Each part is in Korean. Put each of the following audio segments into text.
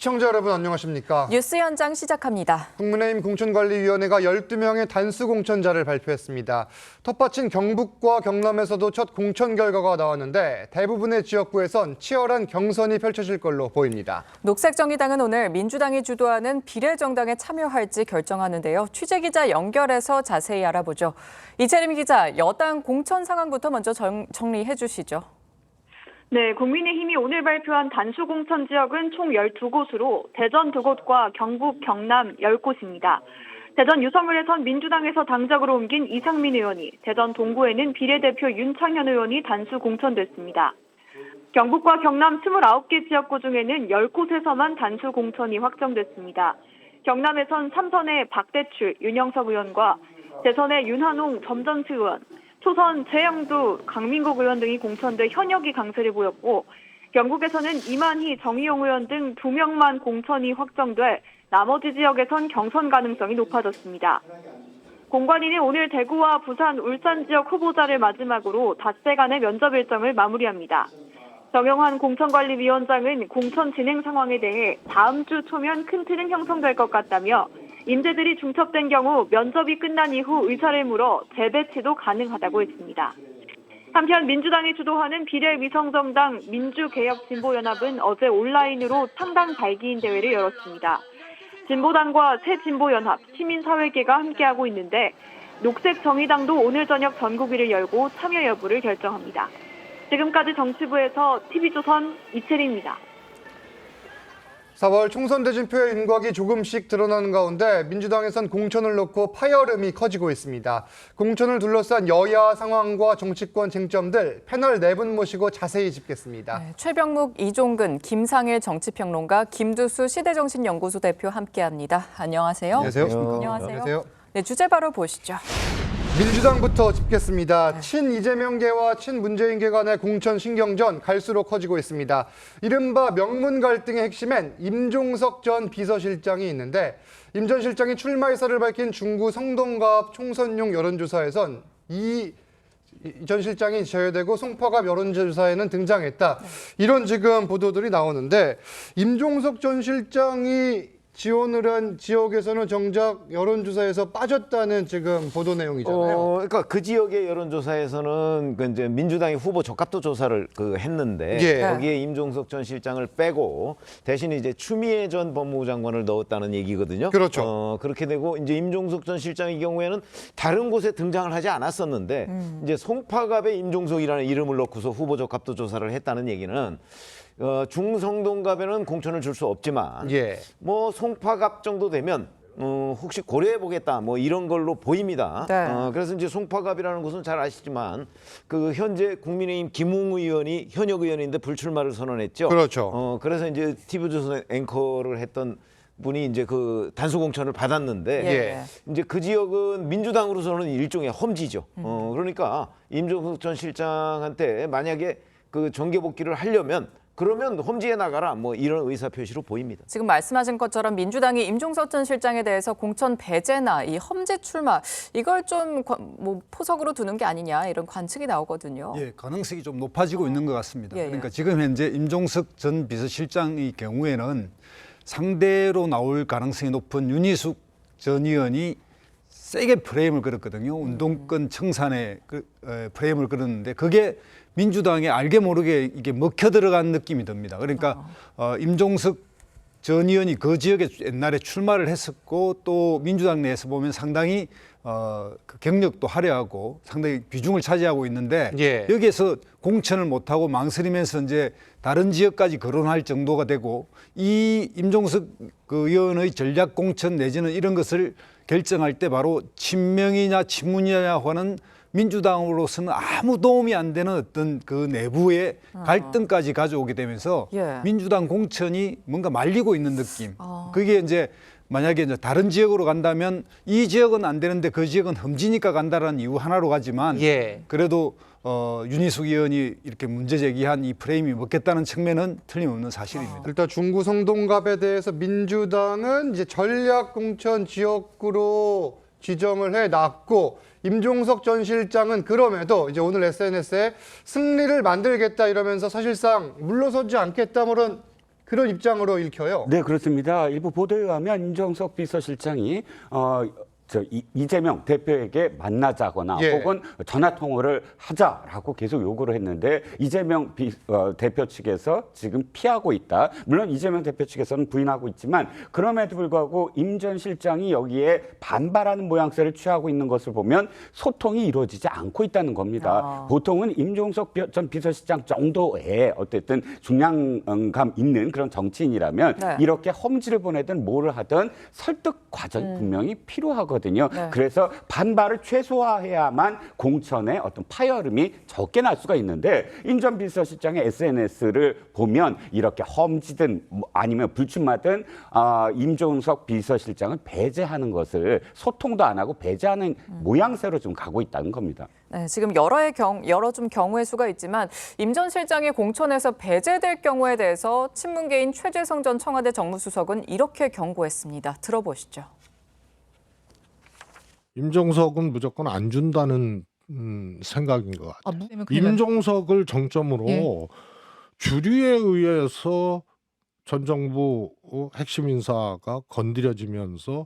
시청자 여러분 안녕하십니까? 뉴스 현장 시작합니다. 국민의힘 공천관리위원회가 12명의 단수 공천자를 발표했습니다. 텃밭인 경북과 경남에서도 첫 공천 결과가 나왔는데 대부분의 지역구에선 치열한 경선이 펼쳐질 걸로 보입니다. 녹색정의당은 오늘 민주당이 주도하는 비례정당에 참여할지 결정하는데요. 취재기자 연결해서 자세히 알아보죠. 이채림 기자, 여당 공천 상황부터 먼저 정리해 주시죠. 네, 국민의힘이 오늘 발표한 단수 공천 지역은 총 12곳으로 대전 2곳과 경북, 경남 10곳입니다. 대전 유성을에선 민주당에서 당적으로 옮긴 이상민 의원이, 대전 동구에는 비례대표 윤창현 의원이 단수 공천됐습니다. 경북과 경남 29개 지역구 중에는 10곳에서만 단수 공천이 확정됐습니다. 경남에선 삼선의 박대출, 윤영석 의원과 대선의 윤한홍 점전수 의원, 초선 최영두, 강민국 의원 등이 공천돼 현역이 강세를 보였고, 경북에서는 이만희, 정의용 의원 등 2명만 공천이 확정돼 나머지 지역에선 경선 가능성이 높아졌습니다. 공관위는 오늘 대구와 부산, 울산 지역 후보자를 마지막으로 닷새 간의 면접 일정을 마무리합니다. 정영환 공천관리위원장은 공천 진행 상황에 대해 다음 주 초면 큰 틀은 형성될 것 같다며, 인재들이 중첩된 경우 면접이 끝난 이후 의사를 물어 재배치도 가능하다고 했습니다. 한편 민주당이 주도하는 비례위성정당 민주개혁진보연합은 어제 온라인으로 창당 발기인 대회를 열었습니다. 진보당과 새진보연합, 시민사회계가 함께하고 있는데 녹색정의당도 오늘 저녁 전국위를 열고 참여 여부를 결정합니다. 지금까지 정치부에서 TV조선 이채리입니다. 4월 총선 대진표의 윤곽이 조금씩 드러나는 가운데 민주당에선 공천을 놓고 파열음이 커지고 있습니다. 공천을 둘러싼 여야 상황과 정치권 쟁점들 패널 4분 모시고 자세히 짚겠습니다. 네, 최병묵, 이종근, 김상일 정치평론가, 김두수 시대정신연구소 대표 함께합니다. 안녕하세요. 안녕하세요. 안녕하세요. 네, 주제 바로 보시죠. 민주당부터 짚겠습니다. 친이재명계와 친문재인계 간의 공천 신경전 갈수록 커지고 있습니다. 이른바 명문 갈등의 핵심엔 임종석 전 비서실장이 있는데, 임 전 실장이 출마 의사를 밝힌 중구 성동갑 총선용 여론조사에선 이 전 실장이 제외되고 송파갑 여론조사에는 등장했다. 이런 지금 보도들이 나오는데, 임종석 전 실장이 지원을 한 지역에서는 정작 여론조사에서 빠졌다는 지금 보도 내용이잖아요. 그러니까 그 지역의 여론조사에서는 그 이제 민주당이 후보 적합도 조사를 했는데, 예. 거기에 임종석 전 실장을 빼고 대신 이제 추미애 전 법무부 장관을 넣었다는 얘기거든요. 그렇죠. 그렇게 되고 이제 임종석 전 실장의 경우에는 다른 곳에 등장을 하지 않았었는데 이제 송파갑에 임종석이라는 이름을 넣고서 후보 적합도 조사를 했다는 얘기는 중성동갑에는 공천을 줄 수 없지만 예. 뭐 송파갑 정도 되면 혹시 고려해 보겠다 뭐 이런 걸로 보입니다. 네. 그래서 이제 송파갑이라는 곳은 잘 아시지만 그 현재 국민의힘 김웅 의원이 현역 의원인데 불출마를 선언했죠. 그렇죠. 그래서 이제 TV조선 앵커를 했던 분이 이제 그 단수 공천을 받았는데 예. 이제 그 지역은 민주당으로서는 일종의 험지죠. 그러니까 임종석 전 실장한테 만약에 그 정계 복귀를 하려면 그러면 험지에 나가라 뭐 이런 의사표시로 보입니다. 지금 말씀하신 것처럼 민주당이 임종석 전 실장에 대해서 공천 배제나 이 험지 출마 이걸 좀 뭐 포석으로 두는 게 아니냐 이런 관측이 나오거든요. 예, 가능성이 좀 높아지고 있는 것 같습니다. 예, 그러니까 지금 현재 임종석 전 비서실장의 경우에는 상대로 나올 가능성이 높은 윤희숙 전 의원이 세게 프레임을 걸었거든요. 운동권 청산에 프레임을 걸었는데 그게 민주당에 알게 모르게 이게 먹혀 들어간 느낌이 듭니다. 그러니까 임종석 전 의원이 그 지역에 옛날에 출마를 했었고 또 민주당 내에서 보면 상당히 그 경력도 화려하고 상당히 비중을 차지하고 있는데 예. 여기에서 공천을 못하고 망설이면서 이제 다른 지역까지 거론할 정도가 되고 이 임종석 그 의원의 전략 공천 내지는 이런 것을 결정할 때 바로 친명이냐 친문이냐 하는 민주당으로서는 아무 도움이 안 되는 어떤 그 내부의 갈등까지 가져오게 되면서 예. 민주당 공천이 뭔가 말리고 있는 느낌. 그게 이제 만약에 이제 다른 지역으로 간다면 이 지역은 안 되는데 그 지역은 험지니까 간다라는 이유 하나로 가지만 예. 그래도 윤희숙 의원이 이렇게 문제 제기한 이 프레임이 먹겠다는 측면은 틀림없는 사실입니다. 일단 중구 성동갑에 대해서 민주당은 이제 전략 공천 지역구로 지정을 해놨고, 임종석 전 실장은 그럼에도 이제 오늘 SNS에 승리를 만들겠다 이러면서 사실상 물러서지 않겠다 그런 그런 입장으로 읽혀요. 네, 그렇습니다. 일부 보도에 의하면 임종석 비서실장이 이재명 대표에게 만나자거나 예. 혹은 전화 통화를 하자라고 계속 요구를 했는데 이재명 대표 측에서 지금 피하고 있다. 물론 이재명 대표 측에서는 부인하고 있지만 그럼에도 불구하고 임 전 실장이 여기에 반발하는 모양새를 취하고 있는 것을 보면 소통이 이루어지지 않고 있다는 겁니다. 보통은 임종석 전 비서실장 정도의 어쨌든 중량감 있는 그런 정치인이라면 네. 이렇게 험지를 보내든 뭐를 하든 설득 과정이 분명히 필요하거든요. 네. 그래서 반발을 최소화해야만 공천의 어떤 파열음이 적게 날 수가 있는데 임 전 비서실장의 SNS를 보면 이렇게 험지든 아니면 불출마든 임종석 비서실장을 배제하는 것을 소통도 안 하고 배제하는 모양새로 좀 가고 있다는 겁니다. 네, 지금 여러 좀 경우의 수가 있지만 임 전 실장이 공천에서 배제될 경우에 대해서 친문계인 최재성 전 청와대 정무수석은 이렇게 경고했습니다. 들어보시죠. 임종석은 무조건 안 준다는 생각인 것 같아요. 그러면 임종석을 정점으로 예. 주류에 의해서 전 정부 핵심 인사가 건드려지면서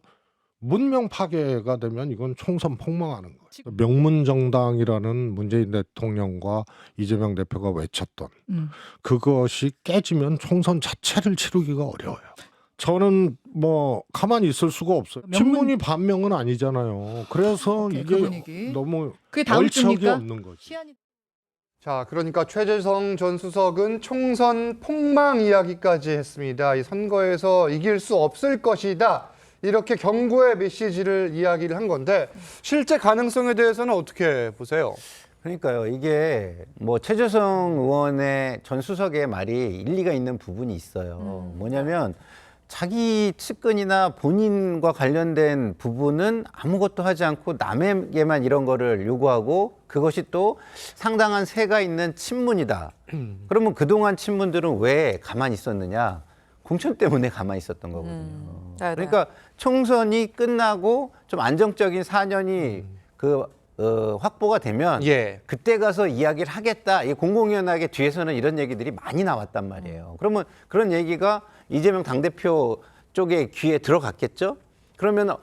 문명 파괴가 되면 이건 총선 폭망하는 거예요. 명문정당이라는 문재인 대통령과 이재명 대표가 외쳤던 그것이 깨지면 총선 자체를 치르기가 어려워요. 저는 뭐 가만히 있을 수가 없어요. 친문이 반명은 아니잖아요. 그래서 오케이, 이게 그 분위기. 너무 그게 다음 얼척이 주입니까? 없는 거지. 자, 그러니까 최재성 전 수석은 총선 폭망 이야기까지 했습니다. 이 선거에서 이길 수 없을 것이다. 이렇게 경고의 메시지를 이야기를 한 건데 실제 가능성에 대해서는 어떻게 보세요? 그러니까요. 이게 뭐 최재성 의원의 전 수석의 말이 일리가 있는 부분이 있어요. 뭐냐면 자기 측근이나 본인과 관련된 부분은 아무것도 하지 않고 남에게만 이런 거를 요구하고 그것이 또 상당한 세가 있는 친문이다. 그러면 그동안 친문들은 왜 가만히 있었느냐? 공천 때문에 가만히 있었던 거거든요. 네네. 그러니까 총선이 끝나고 좀 안정적인 4년이 확보가 되면 예. 그때 가서 이야기를 하겠다. 이 공공연하게 뒤에서는 이런 얘기들이 많이 나왔단 말이에요. 그러면 그런 얘기가 이재명 당대표 쪽에 귀에 들어갔겠죠? 그러면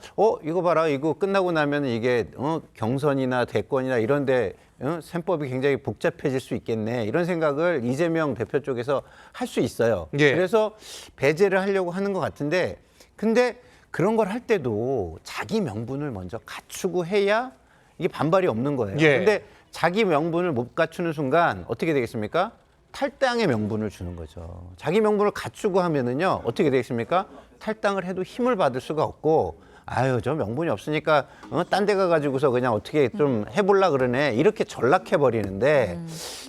이거 봐라. 이거 끝나고 나면 이게 경선이나 대권이나 이런데 셈법이 굉장히 복잡해질 수 있겠네. 이런 생각을 이재명 대표 쪽에서 할 수 있어요. 예. 그래서 배제를 하려고 하는 것 같은데 근데 그런 걸 할 때도 자기 명분을 먼저 갖추고 해야 이게 반발이 없는 거예요. 예. 근데 자기 명분을 못 갖추는 순간 어떻게 되겠습니까? 탈당의 명분을 주는 거죠. 자기 명분을 갖추고 하면은요, 어떻게 되겠습니까? 탈당을 해도 힘을 받을 수가 없고, 아유, 저 명분이 없으니까, 딴 데 가가지고서 그냥 어떻게 좀 해볼라 그러네. 이렇게 전락해버리는데,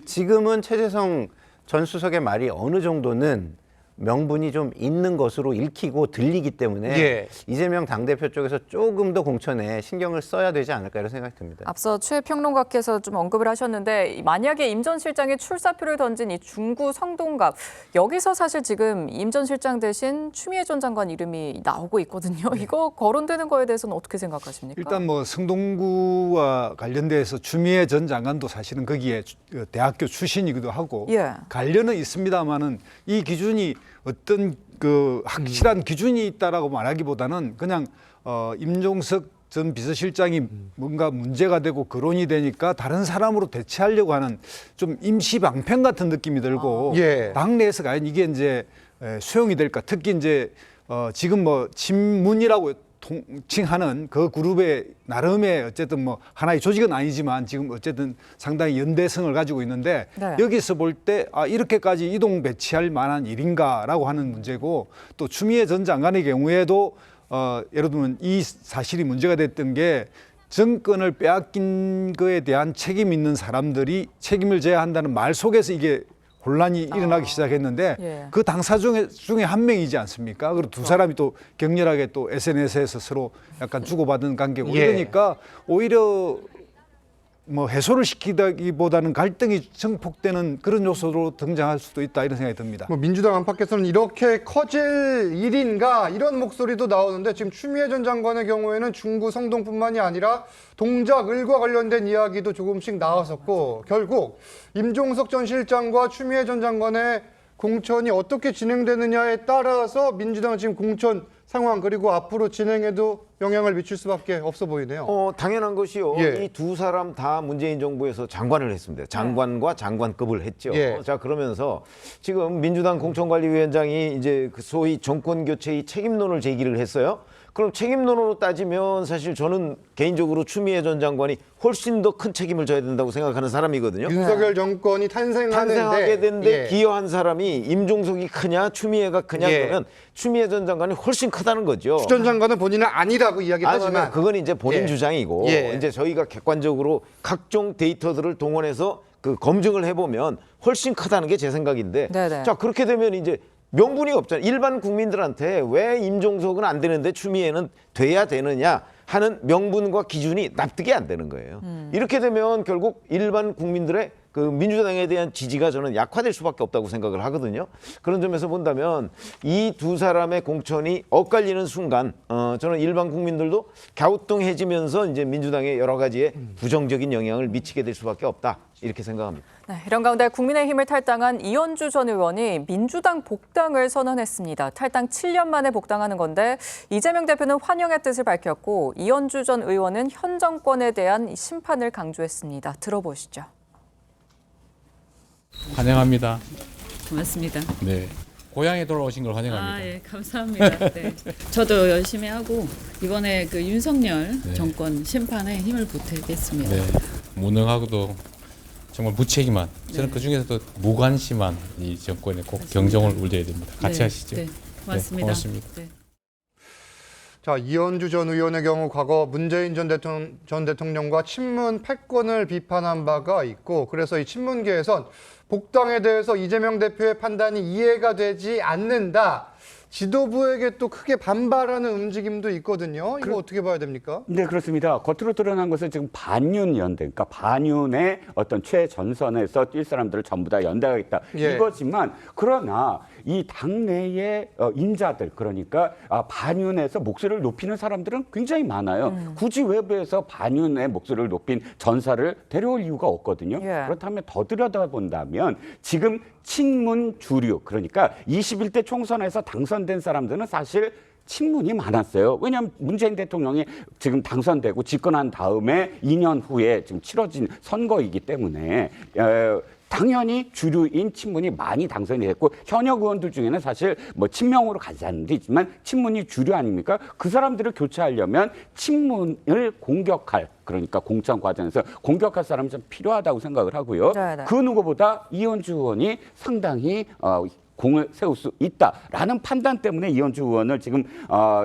지금은 최재성 전 수석의 말이 어느 정도는 명분이 좀 있는 것으로 읽히고 들리기 때문에 예. 이재명 당대표 쪽에서 조금 더 공천에 신경을 써야 되지 않을까 이런 생각이 듭니다. 앞서 최 평론가께서 좀 언급을 하셨는데 만약에 임 전 실장이 출사표를 던진 이 중구 성동갑 여기서 사실 지금 임 전 실장 대신 추미애 전 장관 이름이 나오고 있거든요. 이거 거론되는 거에 대해서는 어떻게 생각하십니까? 일단 뭐 성동구와 관련돼서 추미애 전 장관도 사실은 거기에 대학교 출신이기도 하고 예. 관련은 있습니다만은 이 기준이 어떤 그 확실한 기준이 있다라고 말하기보다는 그냥 임종석 전 비서실장이 뭔가 문제가 되고 거론이 되니까 다른 사람으로 대체하려고 하는 좀 임시 방편 같은 느낌이 들고 예. 당내에서 과연 이게 이제 수용이 될까? 특히 이제 지금 뭐 친문이라고 통칭하는 그 그룹의 나름의 어쨌든 뭐 하나의 조직은 아니지만 지금 어쨌든 상당히 연대성을 가지고 있는데 네. 여기서 볼 때 이렇게까지 이동 배치할 만한 일인가라고 하는 문제고 또 추미애 전 장관의 경우에도 예를 들면 이 사실이 문제가 됐던 게 정권을 빼앗긴 거에 대한 책임 있는 사람들이 책임을 져야 한다는 말 속에서 이게 혼란이 일어나기 시작했는데 예. 그 당사 중에 한 명이지 않습니까? 그리고 두 사람이 또 격렬하게 또 SNS에서 서로 약간 주고받은 관계고 예. 이러니까 오히려 뭐 해소를 시키다기보다는 갈등이 증폭되는 그런 요소로 등장할 수도 있다 이런 생각이 듭니다. 뭐 민주당 안팎에서는 이렇게 커질 일인가 이런 목소리도 나오는데 지금 추미애 전 장관의 경우에는 중구 성동뿐만이 아니라 동작 을과 관련된 이야기도 조금씩 나왔었고 결국 임종석 전 실장과 추미애 전 장관의 공천이 어떻게 진행되느냐에 따라서 민주당 지금 공천 상황 그리고 앞으로 진행에도 영향을 미칠 수밖에 없어 보이네요. 당연한 것이요. 예. 이 두 사람 다 문재인 정부에서 장관을 했습니다. 장관과 장관급을 했죠. 예. 자, 그러면서 지금 민주당 공천관리위원장이 이제 그 소위 정권 교체의 책임론을 제기를 했어요. 그럼 책임론으로 따지면 사실 저는 개인적으로 추미애 전 장관이 훨씬 더 큰 책임을 져야 된다고 생각하는 사람이거든요. 윤석열 정권이 탄생하게 탄생하게 된데 예. 기여한 사람이 임종석이 크냐 추미애가 크냐 예. 그러면 추미애 전 장관이 훨씬 크다는 거죠. 추 전 장관은 본인은 아니라고 이야기하지만 그건 이제 본인 예. 주장이고 예. 이제 저희가 객관적으로 각종 데이터들을 동원해서 그 검증을 해보면 훨씬 크다는 게 제 생각인데 네네. 자 그렇게 되면 이제 명분이 없잖아요. 일반 국민들한테 왜 임종석은 안 되는데 추미애는 돼야 되느냐 하는 명분과 기준이 납득이 안 되는 거예요. 이렇게 되면 결국 일반 국민들의 그 민주당에 대한 지지가 저는 약화될 수밖에 없다고 생각을 하거든요. 그런 점에서 본다면 이 두 사람의 공천이 엇갈리는 순간 저는 일반 국민들도 갸우뚱해지면서 이제 민주당의 여러 가지의 부정적인 영향을 미치게 될 수밖에 없다. 이렇게 생각합니다. 네, 이런 가운데 국민의힘을 탈당한 이현주 전 의원이 민주당 복당을 선언했습니다. 탈당 7년 만에 복당하는 건데 이재명 대표는 환영의 뜻을 밝혔고 이현주 전 의원은 현 정권에 대한 심판을 강조했습니다. 들어보시죠. 환영합니다. 고맙습니다. 네. 고향에 돌아오신 걸 환영합니다. 예, 감사합니다. 네. 저도 열심히 하고 이번에 그 윤석열 네. 정권 심판에 힘을 보태겠습니다. 네. 무능하고도 정말 무책임한 저는 그 중에서도 무관심한 이 정권에 꼭 경종을 울려야 됩니다. 같이 네, 하시죠. 네, 고맙습니다. 네, 고맙습니다. 네. 자, 이현주 전 의원의 경우 과거 문재인 전 대통령과 친문 패권을 비판한 바가 있고 그래서 이 친문계에선 복당에 대해서 이재명 대표의 판단이 이해가 되지 않는다. 지도부에게 또 크게 반발하는 움직임도 있거든요. 이거 어떻게 봐야 됩니까? 네, 그렇습니다. 겉으로 드러난 것은 지금 반윤 연대, 그러니까 반윤의 어떤 최전선에서 뛸 사람들을 전부 다 연대하겠다 예. 이거지만 그러나 이 당내의 인자들 그러니까 반윤에서 목소리를 높이는 사람들은 굉장히 많아요. 굳이 외부에서 반윤의 목소리를 높인 전사를 데려올 이유가 없거든요. 예. 그렇다면 더 들여다본다면 지금 친문 주류 그러니까 21대 총선에서 당선된 사람들은 사실 친문이 많았어요. 왜냐하면 문재인 대통령이 지금 당선되고 집권한 다음에 2년 후에 지금 치러진 선거이기 때문에 당연히 주류인 친문이 많이 당선이 됐고 현역 의원들 중에는 사실 뭐 친명으로 가지 않는 데 있지만 친문이 주류 아닙니까? 그 사람들을 교체하려면 친문을 공격할 그러니까 공천 과정에서 공격할 사람이 좀 필요하다고 생각을 하고요. 네네. 그 누구보다 이현주 의원이 상당히 공을 세울 수 있다라는 판단 때문에 이현주 의원을 지금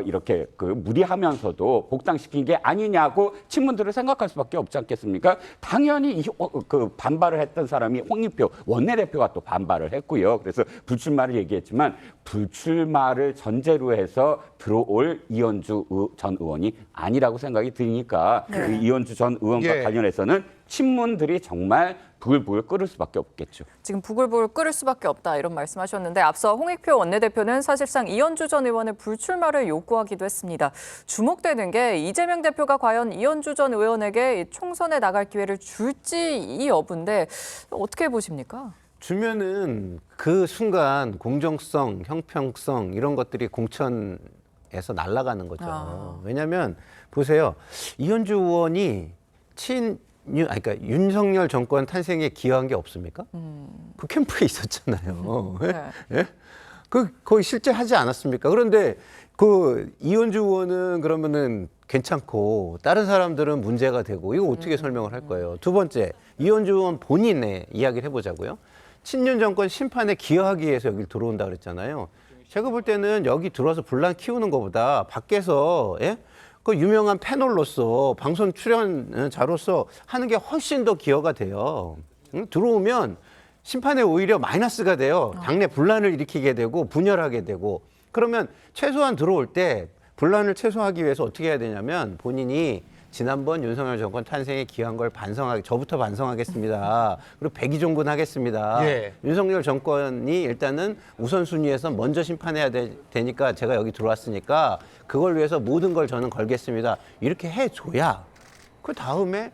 이렇게 그 무리하면서도 복당시킨 게 아니냐고 친문들을 생각할 수밖에 없지 않겠습니까? 당연히 그 반발을 했던 사람이 홍익표 원내대표가 또 반발을 했고요. 그래서 불출마를 얘기했지만 불출마를 전제로 해서 들어올 이현주 전 의원이 아니라고 생각이 드니까 그 이현주 전 의원과 예. 관련해서는 친문들이 정말 부글부글 끓을 수밖에 없겠죠. 지금 부글부글 끓을 수밖에 없다 이런 말씀하셨는데 앞서 홍익표 원내대표는 사실상 이현주 전 의원의 불출마를 요구하기도 했습니다. 주목되는 게 이재명 대표가 과연 이현주 전 의원에게 총선에 나갈 기회를 줄지 이 여부인데 어떻게 보십니까? 주면은 그 순간 공정성, 형평성 이런 것들이 공천에서 날아가는 거죠. 왜냐하면 보세요. 이현주 의원이 그러니까 윤석열 정권 탄생에 기여한 게 없습니까? 그 캠프에 있었잖아요. 예? 거의 실제 하지 않았습니까? 그런데 그 이현주 의원은 그러면은 괜찮고 다른 사람들은 문제가 되고 이거 어떻게 설명을 할 거예요? 두 번째, 이현주 의원 본인의 이야기를 해보자고요. 친윤 정권 심판에 기여하기 위해서 여기 들어온다 그랬잖아요. 제가 볼 때는 여기 들어와서 분란 키우는 것보다 밖에서 그 유명한 패널로서 방송 출연자로서 하는 게 훨씬 더 기여가 돼요. 들어오면 심판에 오히려 마이너스가 돼요. 당내 분란을 일으키게 되고 분열하게 되고 그러면 최소한 들어올 때 분란을 최소화하기 위해서 어떻게 해야 되냐면 본인이 지난번 윤석열 정권 탄생에 기여한 걸 저부터 반성하겠습니다. 그리고 백의종군하겠습니다. 예. 윤석열 정권이 일단은 우선순위에서 먼저 심판해야 되니까 제가 여기 들어왔으니까 그걸 위해서 모든 걸 저는 걸겠습니다. 이렇게 해줘야 그 다음에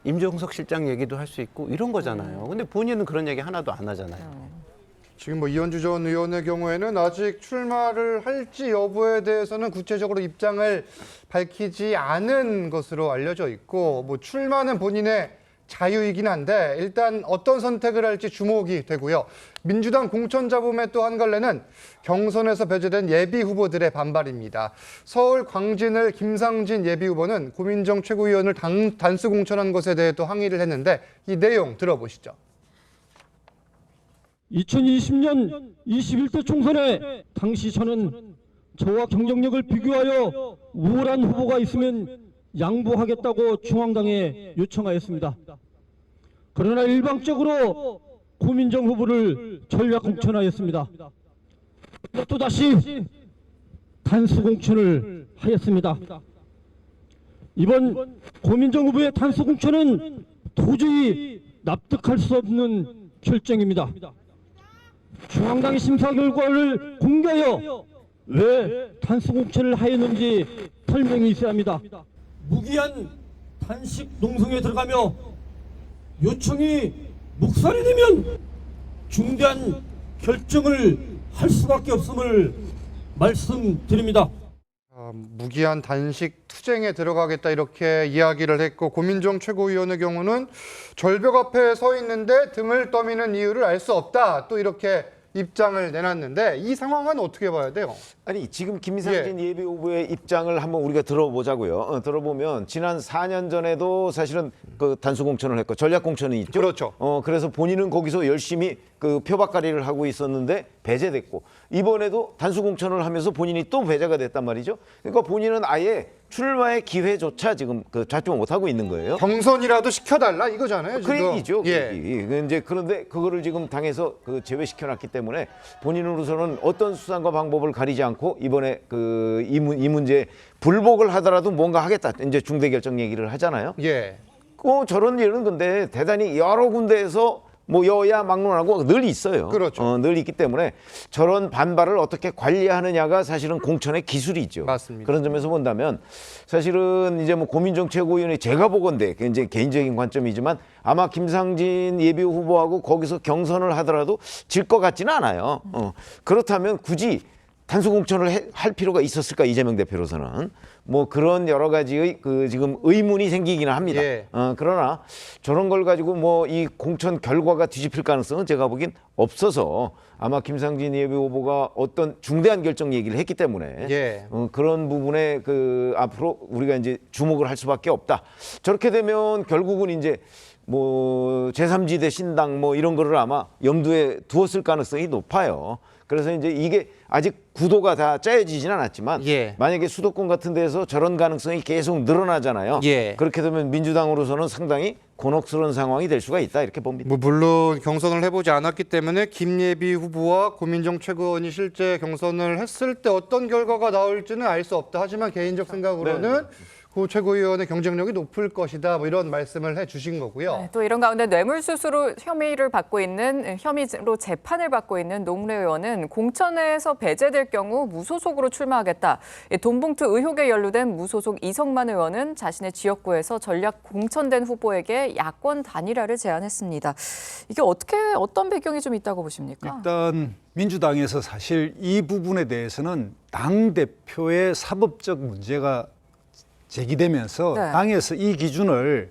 임종석 실장 얘기도 할 수 있고 이런 거잖아요. 근데 본인은 그런 얘기 하나도 안 하잖아요. 지금 뭐 이현주 전 의원의 경우에는 아직 출마를 할지 여부에 대해서는 구체적으로 입장을 밝히지 않은 것으로 알려져 있고, 뭐 출마는 본인의 자유이긴 한데 일단 어떤 선택을 할지 주목이 되고요. 민주당 공천 잡음의 또 한 갈래는 경선에서 배제된 예비 후보들의 반발입니다. 서울 광진을 김상진 예비 후보는 고민정 최고위원을 단수 공천한 것에 대해 또 항의를 했는데 이 내용 들어보시죠. 2020년 21대 총선에 당시 저는 저와 경쟁력을 비교하여 우월한 후보가 있으면 양보하겠다고 중앙당에 요청하였습니다. 그러나 일방적으로 고민정 후보를 전략 공천하였습니다. 또다시 단수 공천을 하였습니다. 이번 고민정 후보의 단수 공천은 도저히 납득할 수 없는 결정입니다. 중앙당의 심사 결과를 공개하여 왜 단수 공천을 하였는지 설명이 있어야 합니다. 무기한 단식 농성에 들어가며 요청이 묵살이 되면 중대한 결정을 할 수밖에 없음을 말씀드립니다. 무기한 단식 투쟁에 들어가겠다 이렇게 이야기를 했고, 고민정 최고위원의 경우는 절벽 앞에 서 있는데 등을 떠미는 이유를 알 수 없다 또 이렇게 입장을 내놨는데 이 상황은 어떻게 봐야 돼요? 아니 지금 김상진 예비 후보의 입장을 한번 우리가 들어보자고요. 들어보면 지난 4년 전에도 사실은 그 단수 공천을 했고 전략 공천이 있죠. 그렇죠. 그래서 본인은 거기서 열심히 그 표박가리를 하고 있었는데 배제됐고, 이번에도 단수 공천을 하면서 본인이 또 배제가 됐단 말이죠. 그러니까 본인은 아예 출마의 기회조차 지금 그 잡지 못하고 있는 거예요. 경선이라도 시켜달라 이거잖아요. 그 지금. 얘기죠. 그 예. 얘기. 이제 그런데 그거를 지금 당에서 그 제외시켜놨기 때문에 본인으로서는 어떤 수단과 방법을 가리지 않고 이번에 그 이 문제에 불복을 하더라도 뭔가 하겠다. 이제 중대 결정 얘기를 하잖아요. 예. 저런 일은 근데 대단히 여러 군데에서 뭐 여야 막론하고 늘 있어요. 그렇죠. 늘 있기 때문에 저런 반발을 어떻게 관리하느냐가 사실은 공천의 기술이죠. 맞습니다. 그런 점에서 본다면 사실은 이제 뭐 고민정 최고위원이 제가 보건대 이제 개인적인 관점이지만 아마 김상진 예비 후보하고 거기서 경선을 하더라도 질 것 같지는 않아요. 그렇다면 굳이 단수 공천을 할 필요가 있었을까, 이재명 대표로서는. 뭐 그런 여러 가지의 그 지금 의문이 생기기는 합니다. 예. 그러나 저런 걸 가지고 뭐 이 공천 결과가 뒤집힐 가능성은 제가 보기엔 없어서 아마 김상진 예비 후보가 어떤 중대한 결정 얘기를 했기 때문에 예. 그런 부분에 그 앞으로 우리가 이제 주목을 할 수밖에 없다. 저렇게 되면 결국은 이제 뭐 제3지대 신당 뭐 이런 거를 아마 염두에 두었을 가능성이 높아요. 그래서 이제 이게 아직 구도가 다 짜여지진 않았지만 예. 만약에 수도권 같은 데서 저런 가능성이 계속 늘어나잖아요. 예. 그렇게 되면 민주당으로서는 상당히 곤혹스러운 상황이 될 수가 있다 이렇게 봅니다. 뭐 물론 경선을 해보지 않았기 때문에 김예비 후보와 고민정 최고위원이 실제 경선을 했을 때 어떤 결과가 나올지는 알 수 없다. 하지만 개인적 생각으로는 고 최고위원의 경쟁력이 높을 것이다. 뭐 이런 말씀을 해주신 거고요. 네, 또 이런 가운데 뇌물수수로 혐의로 재판을 받고 있는 노무래 의원은 공천에서 배제될 경우 무소속으로 출마하겠다. 돈봉투 의혹에 연루된 무소속 이성만 의원은 자신의 지역구에서 전략 공천된 후보에게 야권 단일화를 제안했습니다. 이게 어떤 배경이 좀 있다고 보십니까? 일단 민주당에서 사실 이 부분에 대해서는 당대표의 사법적 문제가 제기되면서 네. 당에서 이 기준을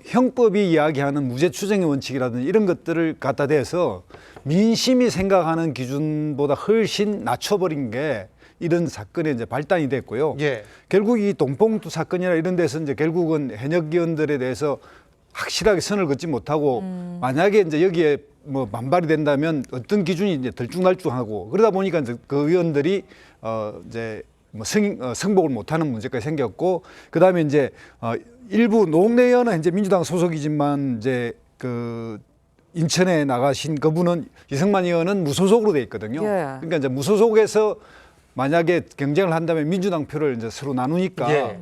형법이 이야기하는 무죄 추정의 원칙이라든지 이런 것들을 갖다 대서 민심이 생각하는 기준보다 훨씬 낮춰버린 게 이런 사건에 이제 발단이 됐고요. 예. 결국 이 돈봉투 사건이나 이런 데서 이제 결국은 현역 의원들에 대해서 확실하게 선을 긋지 못하고 만약에 이제 여기에 뭐 반발이 된다면 어떤 기준이 이제 들쭉날쭉하고 그러다 보니까 이제 그 의원들이 이제 뭐 승복을 못하는 문제까지 생겼고, 그다음에 이제 일부 노웅래 의원은 이제 민주당 소속이지만 이제 그 인천에 나가신 그분은 이성만 의원은 무소속으로 돼 있거든요. 예. 그러니까 이제 무소속에서 만약에 경쟁을 한다면 민주당 표를 이제 서로 나누니까 예.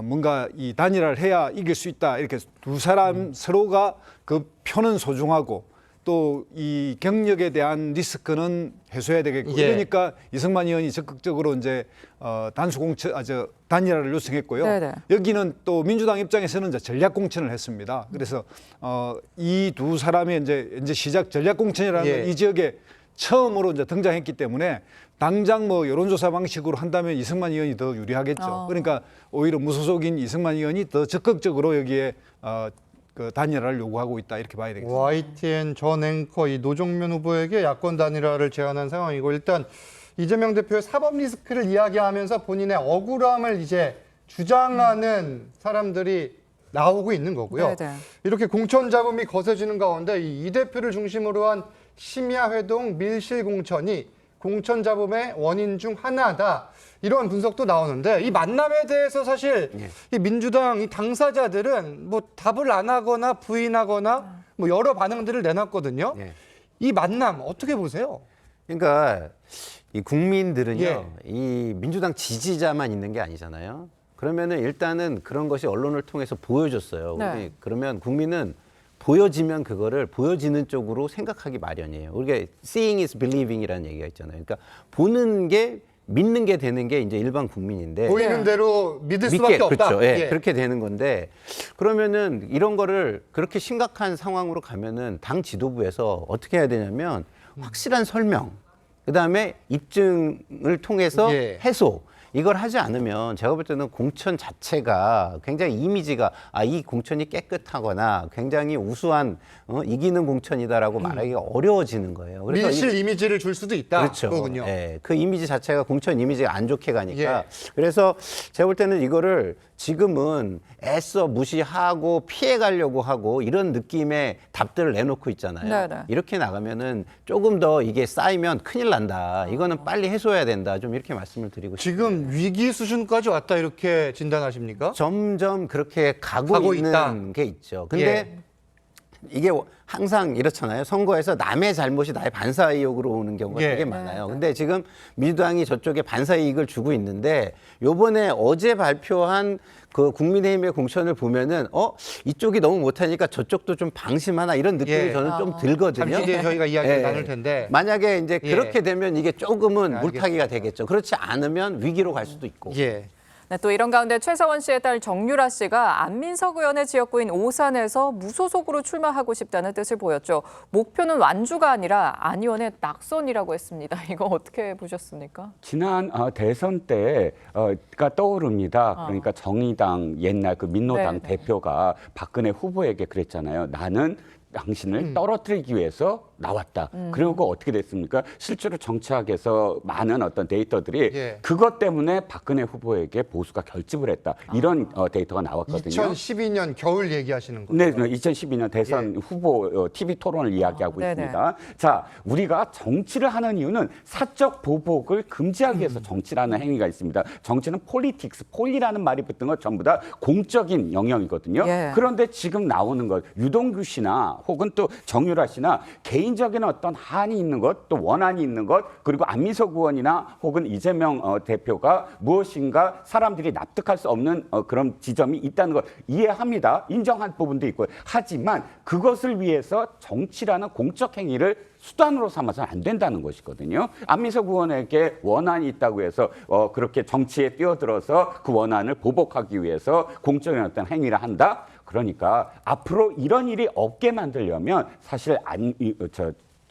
뭔가 이 단일화를 해야 이길 수 있다. 이렇게 두 사람 서로가 그 표는 소중하고 또 이 경력에 대한 리스크는 해소해야 되겠고 예. 그러니까 이승만 의원이 적극적으로 이제 단일화를 요청했고요. 네네. 여기는 또 민주당 입장에서는 이제 전략 공천을 했습니다. 그래서 이 두 사람의 이제 시작 전략 공천이라는 예. 건 이 지역에 처음으로 이제 등장했기 때문에 당장 뭐 여론조사 방식으로 한다면 이승만 의원이 더 유리하겠죠. 그러니까 오히려 무소속인 이승만 의원이 더 적극적으로 여기에 그 단일화를 요구하고 있다 이렇게 봐야 되겠습니다. YTN 전 앵커 이 노정면 후보에게 야권 단일화를 제안한 상황이고 일단 이재명 대표의 사법 리스크를 이야기하면서 본인의 억울함을 이제 주장하는 사람들이 나오고 있는 거고요. 네네. 이렇게 공천 잡음이 거세지는 가운데 이 대표를 중심으로 한 심야 회동 밀실 공천이 공천 잡음의 원인 중 하나다. 이런 분석도 나오는데 이 만남에 대해서 사실 이 민주당 이 당사자들은 뭐 답을 안 하거나 부인하거나 뭐 여러 반응들을 내놨거든요. 예. 이 만남 어떻게 보세요? 그러니까 이 국민들은요, 예. 이 민주당 지지자만 있는 게 아니잖아요. 그러면은 일단은 그런 것이 언론을 통해서 보여줬어요. 네. 그러면 국민은 보여지면 그거를 보여지는 쪽으로 생각하기 마련이에요. 우리가 seeing is believing이라는 얘기가 있잖아요. 그러니까 보는 게 믿는 게 되는 게 이제 일반 국민인데 보이는 대로 믿을 수밖에 없다. 그렇죠. 예, 그렇게 되는 건데 그러면은 이런 거를 그렇게 심각한 상황으로 가면은 당 지도부에서 어떻게 해야 되냐면 확실한 설명, 그다음에 입증을 통해서 예. 해소. 이걸 하지 않으면 제가 볼 때는 공천 자체가 굉장히 이미지가 이 공천이 깨끗하거나 굉장히 우수한 이기는 공천이다라고 말하기가 어려워지는 거예요. 그래서 밀실 이미지를 줄 수도 있다. 그렇죠. 그거군요. 예, 그 이미지 자체가 공천 이미지가 안 좋게 가니까. 예. 그래서 제가 볼 때는 이거를 지금은 애써 무시하고 피해 가려고 하고 이런 느낌의 답들을 내놓고 있잖아요. 네네. 이렇게 나가면은 조금 더 이게 쌓이면 큰일 난다. 이거는 빨리 해소해야 된다. 좀 이렇게 말씀을 드리고 싶습니다. 지금 위기 수준까지 왔다 이렇게 진단하십니까? 점점 그렇게 가고 있는 있다. 게 있죠. 근데 예. 이게 항상 이렇잖아요. 선거에서 남의 잘못이 나의 반사 의혹으로 오는 경우가 예. 되게 많아요. 근데 지금 민주당이 저쪽에 반사 이익을 주고 있는데 요번에 어제 발표한 그 국민의힘의 공천을 보면은 이쪽이 너무 못하니까 저쪽도 좀 방심하나 이런 느낌이 예. 저는 좀 들거든요. 잠시 뒤에 저희가 이야기를 예. 나눌 텐데. 만약에 이제 예. 그렇게 되면 이게 조금은 네, 물타기가 되겠죠. 그렇지 않으면 위기로 갈 수도 있고. 예. 네, 또 이런 가운데 최서원 씨의 딸 정유라 씨가 안민석 의원의 지역구인 오산에서 무소속으로 출마하고 싶다는 뜻을 보였죠. 목표는 완주가 아니라 안 의원의 낙선이라고 했습니다. 이거 어떻게 보셨습니까? 지난 대선 때가 떠오릅니다. 그러니까 정의당 옛날 그 민노당 네. 대표가 박근혜 후보에게 그랬잖아요. 나는 당신을 떨어뜨리기 위해서 나왔다. 그리고 어떻게 됐습니까? 실제로 정치학에서 많은 어떤 데이터들이 예. 그것 때문에 박근혜 후보에게 보수가 결집을 했다. 이런 데이터가 나왔거든요. 2012년 겨울 얘기하시는 거예요. 네, 2012년 대선 후보 TV 토론을 이야기하고 네네. 있습니다. 자, 우리가 정치를 하는 이유는 사적 보복을 금지하기 위해서 정치를 하는 행위가 있습니다. 정치는 폴리틱스, 폴리라는 말이 붙은 것 전부 다 공적인 영역이거든요. 예. 그런데 지금 나오는 것, 유동규 씨나 혹은 또 정유라 씨나 개인적인 어떤 한이 있는 것, 또 원한이 있는 것, 그리고 안민석 의원이나 혹은 이재명 대표가 무엇인가 사람들이 납득할 수 없는 그런 지점이 있다는 걸 이해합니다. 인정할 부분도 있고요. 하지만 그것을 위해서 정치라는 공적 행위를 수단으로 삼아서는 안 된다는 것이거든요. 안민석 의원에게 원한이 있다고 해서 그렇게 정치에 뛰어들어서 그 원한을 보복하기 위해서 공적인 어떤 행위를 한다. 그러니까 앞으로 이런 일이 없게 만들려면 사실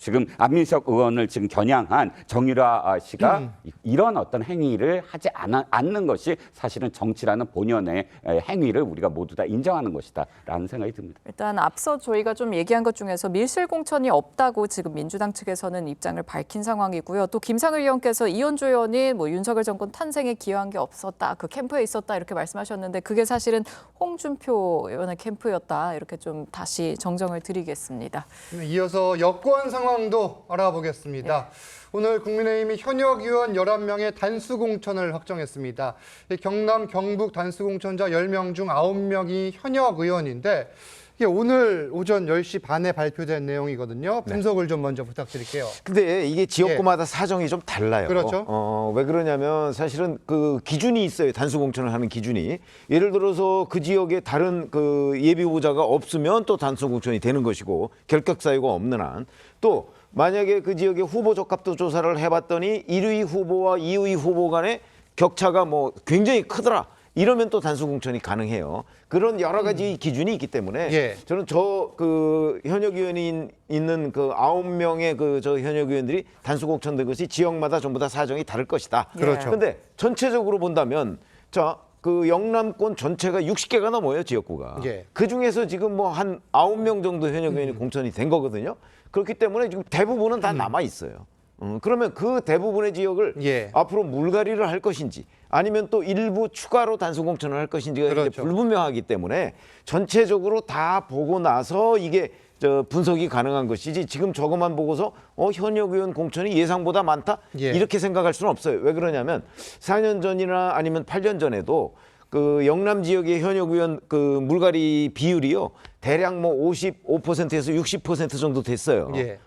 지금 안민석 의원을 지금 겨냥한 정유라 씨가 이런 어떤 행위를 하지 않는 것이 사실은 정치라는 본연의 행위를 우리가 모두 다 인정하는 것이다라는 생각이 듭니다. 일단 앞서 저희가 좀 얘기한 것 중에서 밀실 공천이 없다고 지금 민주당 측에서는 입장을 밝힌 상황이고요. 또 김상일 의원께서 이현주 의원이 뭐 윤석열 정권 탄생에 기여한 게 없었다, 그 캠프에 있었다 이렇게 말씀하셨는데 그게 사실은 홍준표 의원의 캠프였다 이렇게 좀 다시 정정을 드리겠습니다. 이어서 여권 상황도 알아보겠습니다. 오늘 국민의힘이 현역 의원 11명의 단수 공천을 확정했습니다. 경남, 경북 단수 공천자 10명 중 9명이 현역 의원인데 이게 오늘 오전 10시 반에 발표된 내용이거든요. 분석을 좀 먼저 부탁드릴게요. 근데 이게 지역구마다 사정이 좀 달라요. 그렇죠. 왜 그러냐면 사실은 그 기준이 있어요. 단수 공천을 하는 기준이. 예를 들어서 그 지역에 다른 그 예비 후보자가 없으면 또 단수 공천이 되는 것이고 결격 사유가 없는 한 또 만약에 그 지역의 후보 적합도 조사를 해봤더니 1위 후보와 2위 후보 간의 격차가 뭐 굉장히 크더라. 이러면 또 단수 공천이 가능해요. 그런 여러 가지 기준이 있기 때문에 예. 저는 저 그 현역 의원이 있는 그 9명의 그 저 현역 의원들이 단수 공천된 것이 지역마다 전부 다 사정이 다를 것이다. 그렇죠. 근데 전체적으로 본다면 자, 그 영남권 전체가 60개가 넘어요, 지역구가. 예. 그 중에서 지금 뭐 한 9명 정도 현역 의원이 공천이 된 거거든요. 그렇기 때문에 지금 대부분은 다 남아 있어요. 그러면 그 대부분의 지역을 예. 앞으로 물갈이를 할 것인지 아니면 또 일부 추가로 단수 공천을 할 것인지가 그렇죠. 이제 불분명하기 때문에 전체적으로 다 보고 나서 이게 저 분석이 가능한 것이지 지금 저것만 보고서 현역 의원 공천이 예상보다 많다 예. 이렇게 생각할 수는 없어요. 왜 그러냐면 4년 전이나 아니면 8년 전에도 그 영남 지역의 현역 의원 그 물갈이 비율이요 대략 뭐 55%에서 60% 정도 됐어요. 예.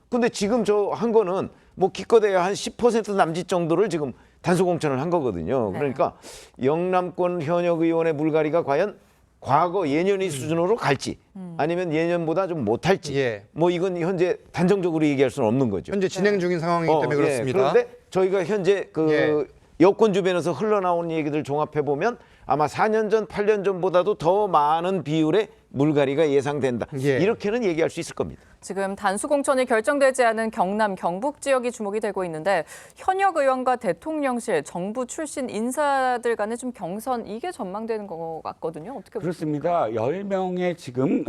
근데 지금 저 한 거는 뭐 기껏해야 한 10% 남짓 정도를 지금 단수 공천을 한 거거든요. 그러니까 영남권 현역 의원의 물갈이가 과연 과거 예년의 수준으로 갈지 아니면 예년보다 좀 못할지 예. 뭐 이건 현재 단정적으로 얘기할 수는 없는 거죠. 현재 진행 중인 상황이기 때문에 그렇습니다. 그런데 저희가 현재 그 예. 여권 주변에서 흘러나온 얘기들 종합해 보면 아마 4년 전, 8년 전보다도 더 많은 비율의 물갈이가 예상된다. 예. 이렇게는 얘기할 수 있을 겁니다. 지금 단수 공천이 결정되지 않은 경남, 경북 지역이 주목이 되고 있는데 현역 의원과 대통령실, 정부 출신 인사들 간의 좀 경선 이게 전망되는 것 같거든요. 어떻게 보세요? 그렇습니다. 10명의 지금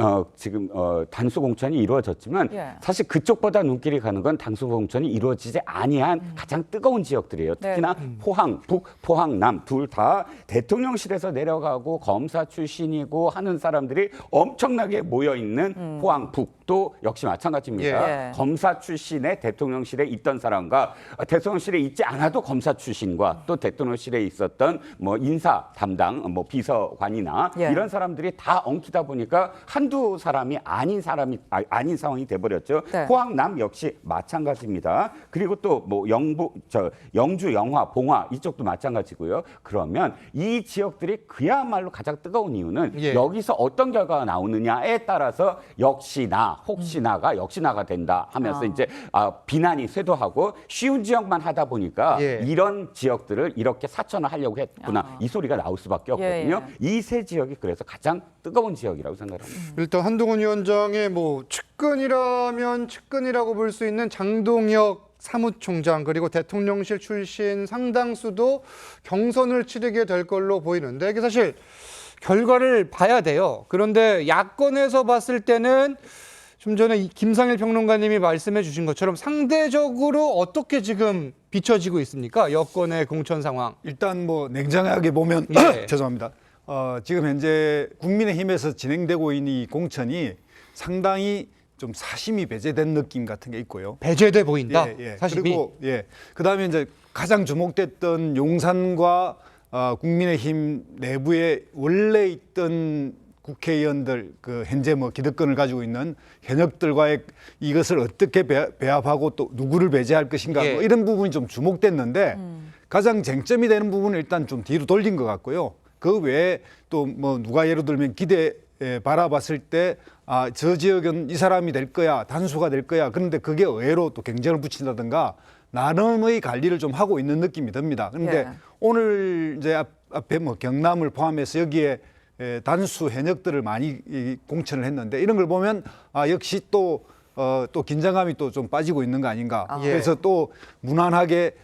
단수 공천이 이루어졌지만 예. 사실 그쪽보다 눈길이 가는 건 단수 공천이 이루어지지 아니한 가장 뜨거운 지역들이에요. 특히나 포항, 북, 포항, 남 둘 다 대통령실에서 내려가고 검사 출신이고 하는 사람들이 엄청나게 모여 있는 포항, 북도 역시 마찬가지입니다. 예. 검사 출신의 대통령실에 있던 사람과 대통령실에 있지 않아도 검사 출신과 또 대통령실에 있었던 뭐 인사 담당, 뭐 비서관이나 예. 이런 사람들이 다 엉키다 보니까 한두 사람이 아닌 아닌 상황이 돼버렸죠. 네. 포항남 역시 마찬가지입니다. 그리고 또 뭐 영주, 영화, 봉화 이쪽도 마찬가지고요. 그러면 이 지역들이 그야말로 가장 뜨거운 이유는 예. 여기서 어떤 결과가 나오느냐에 따라서 혹시나가 된다 하면서 이제 비난이 쇄도하고 쉬운 지역만 하다 보니까 예. 이런 지역들을 이렇게 사천화하려고 했구나 이 소리가 나올 수밖에 없거든요. 이 세 지역이 그래서 가장 뜨거운 지역이라고 생각합니다. 일단 한동훈 위원장의 뭐 측근이라면 측근이라고 볼 수 있는 장동혁 사무총장 그리고 대통령실 출신 상당수도 경선을 치르게 될 걸로 보이는데 이게 사실 결과를 봐야 돼요. 그런데 야권에서 봤을 때는 좀 전에 김상일 평론가님이 말씀해 주신 것처럼 상대적으로 어떻게 지금 비춰지고 있습니까? 여권의 공천 상황. 일단 뭐 냉정하게 보면 예. 죄송합니다. 지금 현재 국민의힘에서 진행되고 있는 이 공천이 상당히 좀 사심이 배제된 느낌 같은 게 있고요. 배제돼 보인다. 사심이. 그리고 그다음에 이제 가장 주목됐던 용산과 국민의힘 내부에 원래 있던 국회의원들 그 현재 뭐 기득권을 가지고 있는 현역들과의 이것을 어떻게 배합하고 또 누구를 배제할 것인가 예. 뭐 이런 부분이 좀 주목됐는데 가장 쟁점이 되는 부분은 일단 좀 뒤로 돌린 것 같고요. 그 외에 또 뭐 누가 예를 들면 바라봤을 때 저 지역은 이 사람이 될 거야 단수가 될 거야 그런데 그게 의외로 또 경쟁을 붙인다든가 나름의 관리를 좀 하고 있는 느낌이 듭니다. 그런데 예. 오늘 이제 앞에 뭐 경남을 포함해서 여기에 단수 현역들을 많이 공천을 했는데 이런 걸 보면 역시 또 긴장감이 또 좀 빠지고 있는 거 아닌가. 그래서 또 무난하게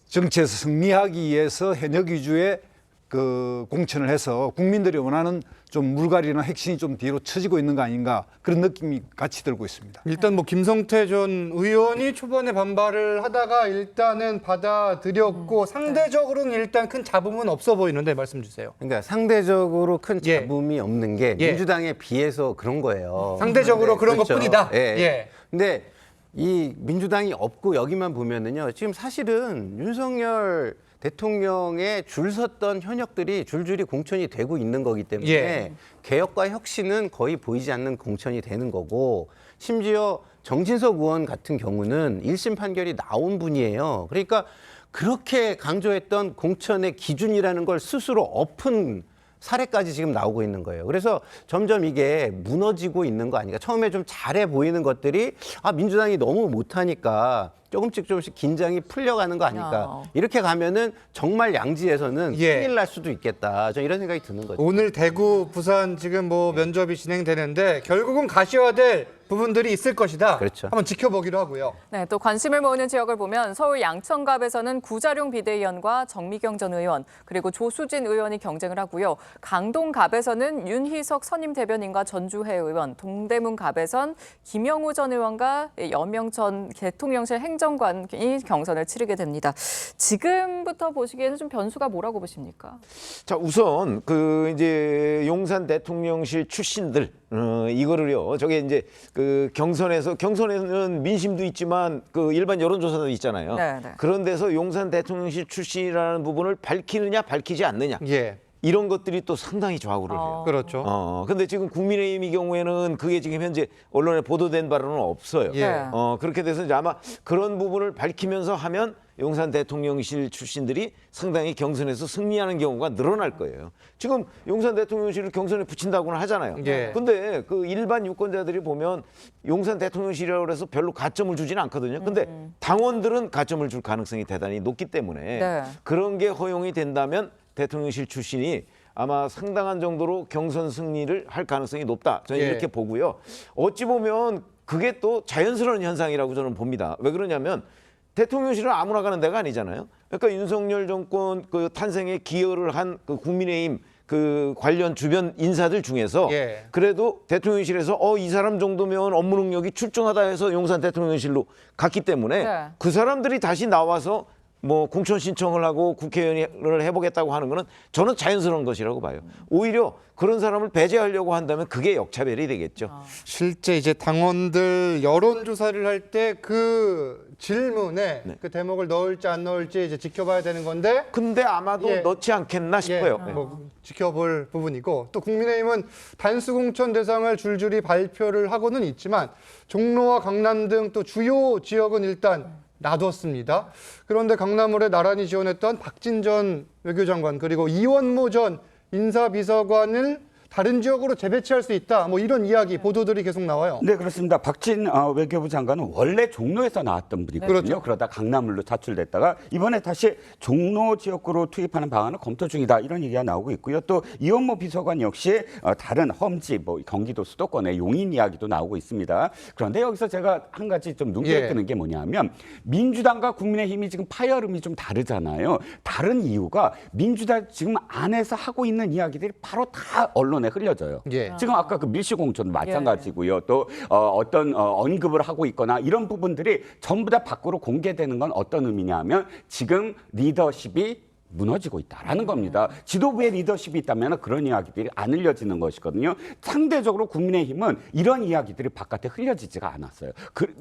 정치에서 승리하기 위해서 현역 위주의 그 공천을 해서 국민들이 원하는 좀 물갈이나 핵심이 좀 뒤로 처지고 있는 거 아닌가 그런 느낌이 같이 들고 있습니다. 일단 뭐 김성태 전 의원이 초반에 반발을 하다가 일단은 받아들였고 상대적으로는 일단 큰 잡음은 없어 보이는데 말씀 주세요. 그러니까 상대적으로 큰 예. 잡음이 없는 게 예. 민주당에 비해서 그런 거예요. 상대적으로 그런 그렇죠. 것뿐이다. 예. 예. 근데 이 민주당이 없고 여기만 보면은요. 지금 사실은 윤석열 대통령의 줄 섰던 현역들이 줄줄이 공천이 되고 있는 거기 때문에 예. 개혁과 혁신은 거의 보이지 않는 공천이 되는 거고 심지어 정진석 의원 같은 경우는 1심 판결이 나온 분이에요. 그러니까 그렇게 강조했던 공천의 기준이라는 걸 스스로 엎은 사례까지 지금 나오고 있는 거예요. 그래서 점점 이게 무너지고 있는 거 아닌가. 처음에 좀 잘해 보이는 것들이 민주당이 너무 못하니까 조금씩 긴장이 풀려가는 거 아닐까. 이렇게 가면은 정말 양지에서는 예. 큰일 날 수도 있겠다. 저 이런 생각이 드는 거죠. 오늘 대구, 부산 지금 뭐 면접이 진행되는데 결국은 가셔야 될 부분들이 있을 것이다. 그렇죠. 한번 지켜보기로 하고요. 네, 또 관심을 모으는 지역을 보면 서울 양천갑에서는 구자룡 비대위원과 정미경 전 의원 그리고 조수진 의원이 경쟁을 하고요. 강동갑에서는 윤희석 선임 대변인과 전주혜 의원, 동대문갑에선 김영우 전 의원과 여명 전 대통령실 행정관이 경선을 치르게 됩니다. 지금부터 보시기에는 좀 변수가 뭐라고 보십니까? 자, 우선 그 이제 용산 대통령실 출신들 이거를요. 저게 이제 그 경선에는 민심도 있지만 그 일반 여론조사도 있잖아요. 네. 그런 데서 용산 대통령실 출신이라는 부분을 밝히느냐 밝히지 않느냐. 예. 이런 것들이 또 상당히 좌우를 해요. 그렇죠. 근데 지금 국민의힘의 경우에는 그게 지금 현재 언론에 보도된 바로는 없어요. 예. 그렇게 돼서 이제 아마 그런 부분을 밝히면서 하면 용산 대통령실 출신들이 상당히 경선에서 승리하는 경우가 늘어날 거예요. 지금 용산 대통령실을 경선에 붙인다고는 하잖아요. 예. 근데 그 일반 유권자들이 보면 용산 대통령실이라고 해서 별로 가점을 주지는 않거든요. 근데 당원들은 가점을 줄 가능성이 대단히 높기 때문에 네. 그런 게 허용이 된다면 대통령실 출신이 아마 상당한 정도로 경선 승리를 할 가능성이 높다. 저는 예. 이렇게 보고요. 어찌 보면 그게 또 자연스러운 현상이라고 저는 봅니다. 왜 그러냐면 대통령실은 아무나 가는 데가 아니잖아요. 그러니까 윤석열 정권 그 탄생에 기여를 한 그 국민의힘 그 관련 주변 인사들 중에서 예. 그래도 대통령실에서 이 사람 정도면 업무 능력이 출중하다 해서 용산 대통령실로 갔기 때문에 네. 그 사람들이 다시 나와서 뭐 공천 신청을 하고 국회의원을 해보겠다고 하는 거는 저는 자연스러운 것이라고 봐요. 오히려 그런 사람을 배제하려고 한다면 그게 역차별이 되겠죠. 실제 이제 당원들 여론조사를 할 때 그 질문에 네. 그 대목을 넣을지 안 넣을지 이제 지켜봐야 되는 건데 근데 아마도 예. 넣지 않겠나 싶어요. 뭐 지켜볼 부분이고 또 국민의힘은 단수 공천 대상을 줄줄이 발표를 하고는 있지만 종로와 강남 등 또 주요 지역은 일단 놔뒀습니다. 그런데 강남을에 나란히 지원했던 박진 전 외교장관 그리고 이원모 전 인사비서관을 다른 지역으로 재배치할 수 있다. 뭐 이런 이야기 보도들이 계속 나와요. 네, 그렇습니다. 박진 외교부 장관은 원래 종로에서 나왔던 분이거든요. 그렇죠. 그러다 강남으로 차출됐다가 이번에 다시 종로 지역구로 투입하는 방안을 검토 중이다. 이런 얘기가 나오고 있고요. 또 이원모 비서관 역시 다른 험지, 뭐 경기도 수도권의 용인 이야기도 나오고 있습니다. 그런데 여기서 제가 한 가지 좀 눈길에 뜨는 게 뭐냐면 민주당과 국민의힘이 지금 파열음이 좀 다르잖아요. 다른 이유가 민주당 지금 안에서 하고 있는 이야기들이 바로 다 언론에 흘려져요. 예. 지금 아까 그 밀실공천도 마찬가지고요. 또 어떤 언급을 하고 있거나 이런 부분들이 전부 다 밖으로 공개되는 건 어떤 의미냐면 지금 리더십이 무너지고 있다라는 겁니다. 지도부의 리더십이 있다면 그런 이야기들이 안 흘려지는 것이거든요. 상대적으로 국민의힘은 이런 이야기들이 바깥에 흘려지지가 않았어요.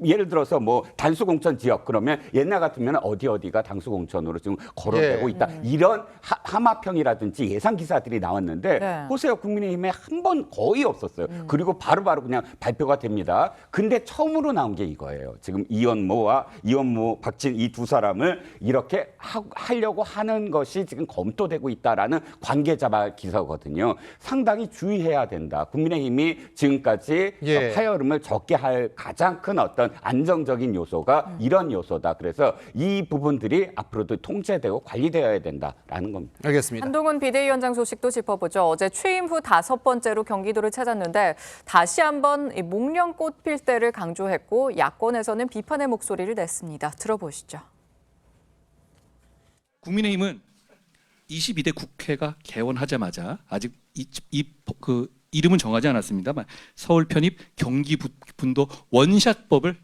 예를 들어서 뭐 단수공천 지역 그러면 옛날 같으면 어디가 단수공천으로 지금 거론되고 있다. 이런 하마평이라든지 예상 기사들이 나왔는데 네. 보세요. 국민의힘에 한 번 거의 없었어요. 그리고 바로바로 그냥 발표가 됩니다. 근데 처음으로 나온 게 이거예요. 지금 이원모, 박진 이 두 사람을 이렇게 하려고 하는 것이 지금 검토되고 있다라는 관계자 기사거든요. 상당히 주의해야 된다. 국민의힘이 지금까지 파열음을 적게 할 가장 큰 어떤 안정적인 요소가 이런 요소다. 그래서 이 부분들이 앞으로도 통제되고 관리되어야 된다라는 겁니다. 알겠습니다. 한동훈 비대위원장 소식도 짚어보죠. 어제 취임 후 5번째로 경기도를 찾았는데 다시 한번 목련꽃 필 때를 강조했고 야권에서는 비판의 목소리를 냈습니다. 들어보시죠. 국민의힘은 22대 국회가 개원하자마자 아직 그 이름은 정하지 않았습니다만 서울 편입 경기 분도 원샷법을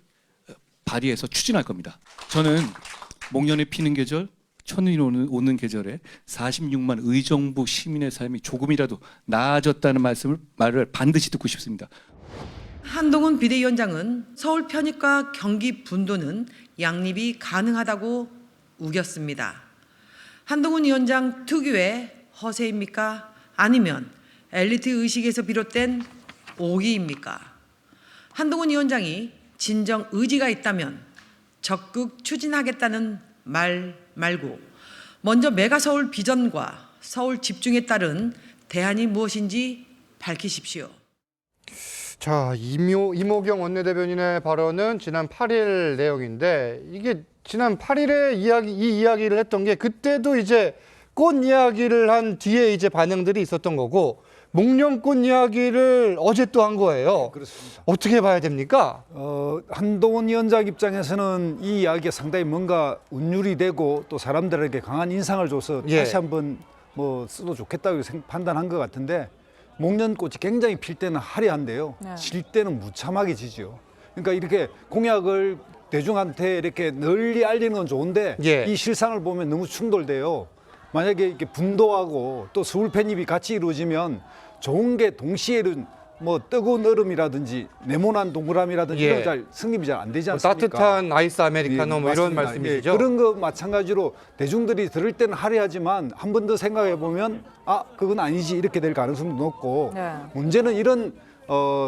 발의해서 추진할 겁니다. 저는 목련이 피는 계절, 천이 오는 계절에 46만 의정부 시민의 삶이 조금이라도 나아졌다는 말을 반드시 듣고 싶습니다. 한동훈 비대위원장은 서울 편입과 경기 분도는 양립이 가능하다고 우겼습니다. 한동훈 위원장 특유의 허세입니까? 아니면 엘리트 의식에서 비롯된 오기입니까? 한동훈 위원장이 진정 의지가 있다면 적극 추진하겠다는 말 말고 먼저 메가서울 비전과 서울 집중에 따른 대안이 무엇인지 밝히십시오. 자, 이모경 원내대변인의 발언은 지난 8일 내용인데 이게 지난 8일에 이 이야기를 했던 게 그때도 이제 꽃 이야기를 한 뒤에 이제 반응들이 있었던 거고 목련꽃 이야기를 어제 또 한 거예요. 그렇습니다. 어떻게 봐야 됩니까? 한동훈 위원장 입장에서는 이 이야기가 상당히 뭔가 운율이 되고 또 사람들에게 강한 인상을 줘서 예. 다시 한번 뭐 써도 좋겠다고 판단한 것 같은데 목련꽃이 굉장히 필 때는 화려한데요. 네. 질 때는 무참하게 지죠. 그러니까 이렇게 공약을 대중한테 이렇게 널리 알리는 건 좋은데 예. 이 실상을 보면 너무 충돌돼요. 만약에 이렇게 분도하고 또 서울 편입이 같이 이루어지면 좋은 게 동시에 뭐 뜨거운 얼음이라든지 네모난 동그라미라든지 예. 이런 잘 성립이 잘 안 되지 뭐 않습니까? 따뜻한 아이스 아메리카노 뭐 이런 맞습니다. 말씀이시죠? 예, 그런 거 마찬가지로 대중들이 들을 때는 화려하지만 한 번 더 생각해 보면 아 그건 아니지 이렇게 될 가능성도 높고 네. 문제는 이런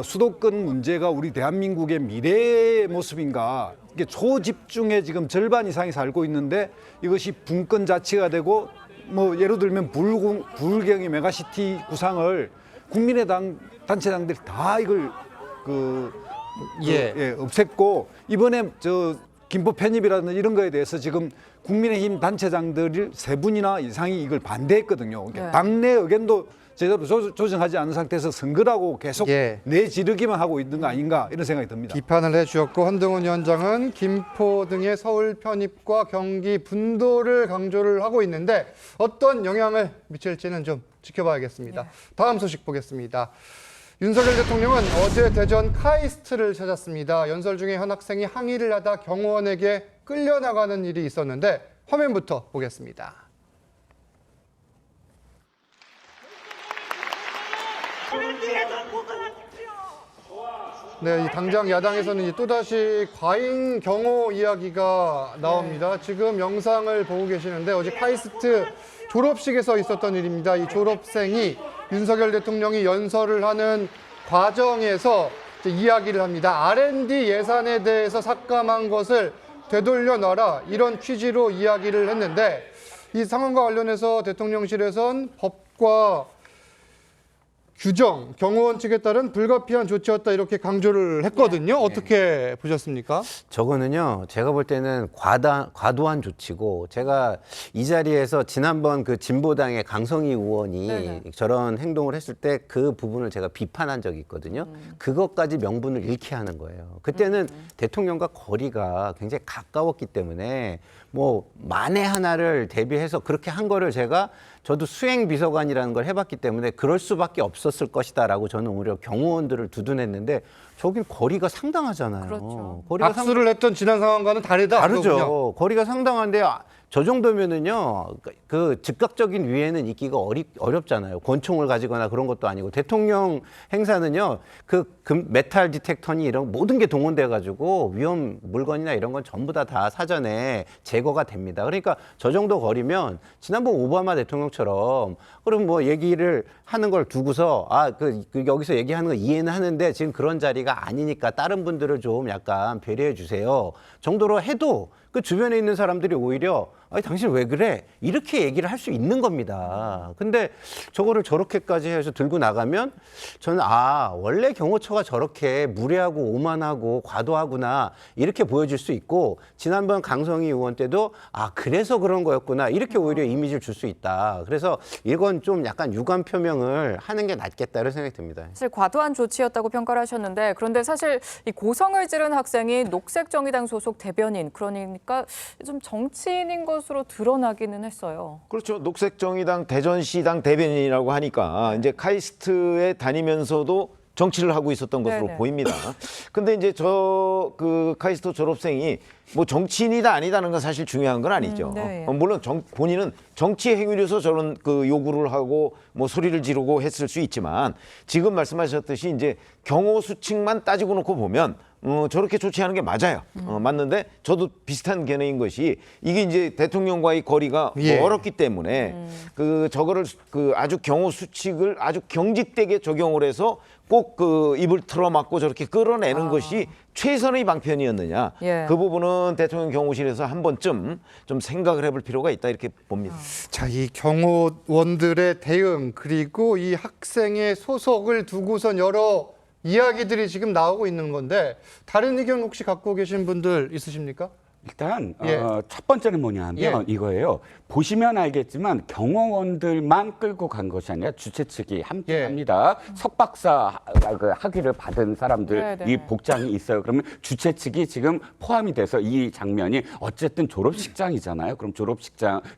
수도권 문제가 우리 대한민국의 미래의 모습인가 이게 초집중에 지금 절반 이상이 살고 있는데 이것이 분권 자치가 되고 뭐 예를 들면 불경의 메가시티 구상을 국민의당 단체당들이 다 이걸 없앴고 이번에 저 김포 편입이라든지 이런 거에 대해서 지금 국민의힘 단체장들 세 분이나 이상이 이걸 반대했거든요. 네. 당내 의견도 제대로 조정하지 않은 상태에서 선거라고 계속 예. 내지르기만 하고 있는 거 아닌가 이런 생각이 듭니다. 비판을 해주었고 한동훈 위원장은 김포 등의 서울 편입과 경기 분도를 강조를 하고 있는데 어떤 영향을 미칠지는 좀 지켜봐야겠습니다. 다음 소식 보겠습니다. 윤석열 대통령은 어제 대전 카이스트를 찾았습니다. 연설 중에 한 학생이 항의를 하다 경호원에게 끌려나가는 일이 있었는데 화면부터 보겠습니다. 네, 이 당장 야당에서는 또다시 과잉 경호 이야기가 나옵니다. 지금 영상을 보고 계시는데 어제 카이스트 졸업식에서 있었던 일입니다. 이 졸업생이 윤석열 대통령이 연설을 하는 과정에서 이제 이야기를 합니다. R&D 예산에 대해서 삭감한 것을 되돌려 놔라 이런 취지로 이야기를 했는데 이 상황과 관련해서 대통령실에선 법과 규정, 경호원 측에 따른 불가피한 조치였다 이렇게 강조를 했거든요. 어떻게 보셨습니까? 저거는요, 제가 볼 때는 과도한 조치고, 제가 이 자리에서 지난번 그 진보당의 강성희 의원이 네네. 저런 행동을 했을 때 그 부분을 제가 비판한 적이 있거든요. 그것까지 명분을 잃게 하는 거예요. 그때는 대통령과 거리가 굉장히 가까웠기 때문에 뭐 만에 하나를 대비해서 그렇게 한 거를 저도 수행 비서관이라는 걸 해봤기 때문에 그럴 수밖에 없었을 것이다라고 저는 오히려 경호원들을 두둔했는데 저긴 거리가 상당하잖아요. 그렇죠. 거리가 악수를 했던 지난 상황과는 다르다. 다르죠. 그거군요. 거리가 상당한데 저 정도면은요, 그 즉각적인 위해는 있기가 어렵잖아요. 권총을 가지거나 그런 것도 아니고 대통령 행사는요, 그 메탈 디텍터니 이런 모든 게 동원돼 가지고 위험 물건이나 이런 건 전부 다 사전에 제거가 됩니다. 그러니까 저 정도 거리면 지난번 오바마 대통령처럼 그럼 뭐 얘기를 하는 걸 두고서 여기서 얘기하는 거 이해는 하는데 지금 그런 자리가 아니니까 다른 분들을 좀 약간 배려해 주세요. 정도로 해도 그 주변에 있는 사람들이 오히려 아니 당신 왜 그래? 이렇게 얘기를 할 수 있는 겁니다. 근데 저거를 저렇게까지 해서 들고 나가면 저는 원래 경호처가 저렇게 무례하고 오만하고 과도하구나 이렇게 보여질 수 있고 지난번 강성희 의원 때도 그래서 그런 거였구나 이렇게 오히려 이미지를 줄 수 있다. 그래서 이건 좀 약간 유감 표명을 하는 게 낫겠다 이런 생각이 듭니다. 사실 과도한 조치였다고 평가를 하셨는데 그런데 사실 이 고성을 지른 학생이 녹색정의당 소속 대변인 그러니까 좀 정치인인 것으로 드러나기는 했어요. 그렇죠. 녹색정의당 대전시당 대변인이라고 하니까 이제 카이스트에 다니면서도 정치를 하고 있었던 것으로 네네. 보입니다. 근데 이제 그 카이스트 졸업생이 뭐 정치인이다 아니다는 건 사실 중요한 건 아니죠. 네. 물론 본인은 정치 행위로서 저런 그 요구를 하고 뭐 소리를 지르고 했을 수 있지만 지금 말씀하셨듯이 이제 경호 수칙만 따지고 놓고 보면 저렇게 조치하는 게 맞아요. 맞는데 저도 비슷한 견해인 것이 이게 이제 대통령과의 거리가 예. 멀었기 때문에 저거를 아주 경호 수칙을 아주 경직되게 적용을 해서 꼭 입을 틀어막고 저렇게 끌어내는 것이 최선의 방편이었느냐. 예. 그 부분은 대통령 경호실에서 한 번쯤 좀 생각을 해볼 필요가 있다 이렇게 봅니다. 자, 이 경호원들의 대응 그리고 이 학생의 소속을 두고선 여러 이야기들이 지금 나오고 있는 건데 다른 의견 혹시 갖고 계신 분들 있으십니까? 일단 예. 첫 번째는 뭐냐 하면 예. 이거예요. 보시면 알겠지만 경호원들만 끌고 간 것이 아니라 주최 측이 함께 예. 합니다. 석박사 학위를 받은 사람들 네, 네. 이 복장이 있어요. 그러면 주최 측이 지금 포함이 돼서 이 장면이 어쨌든 졸업식장이잖아요. 그럼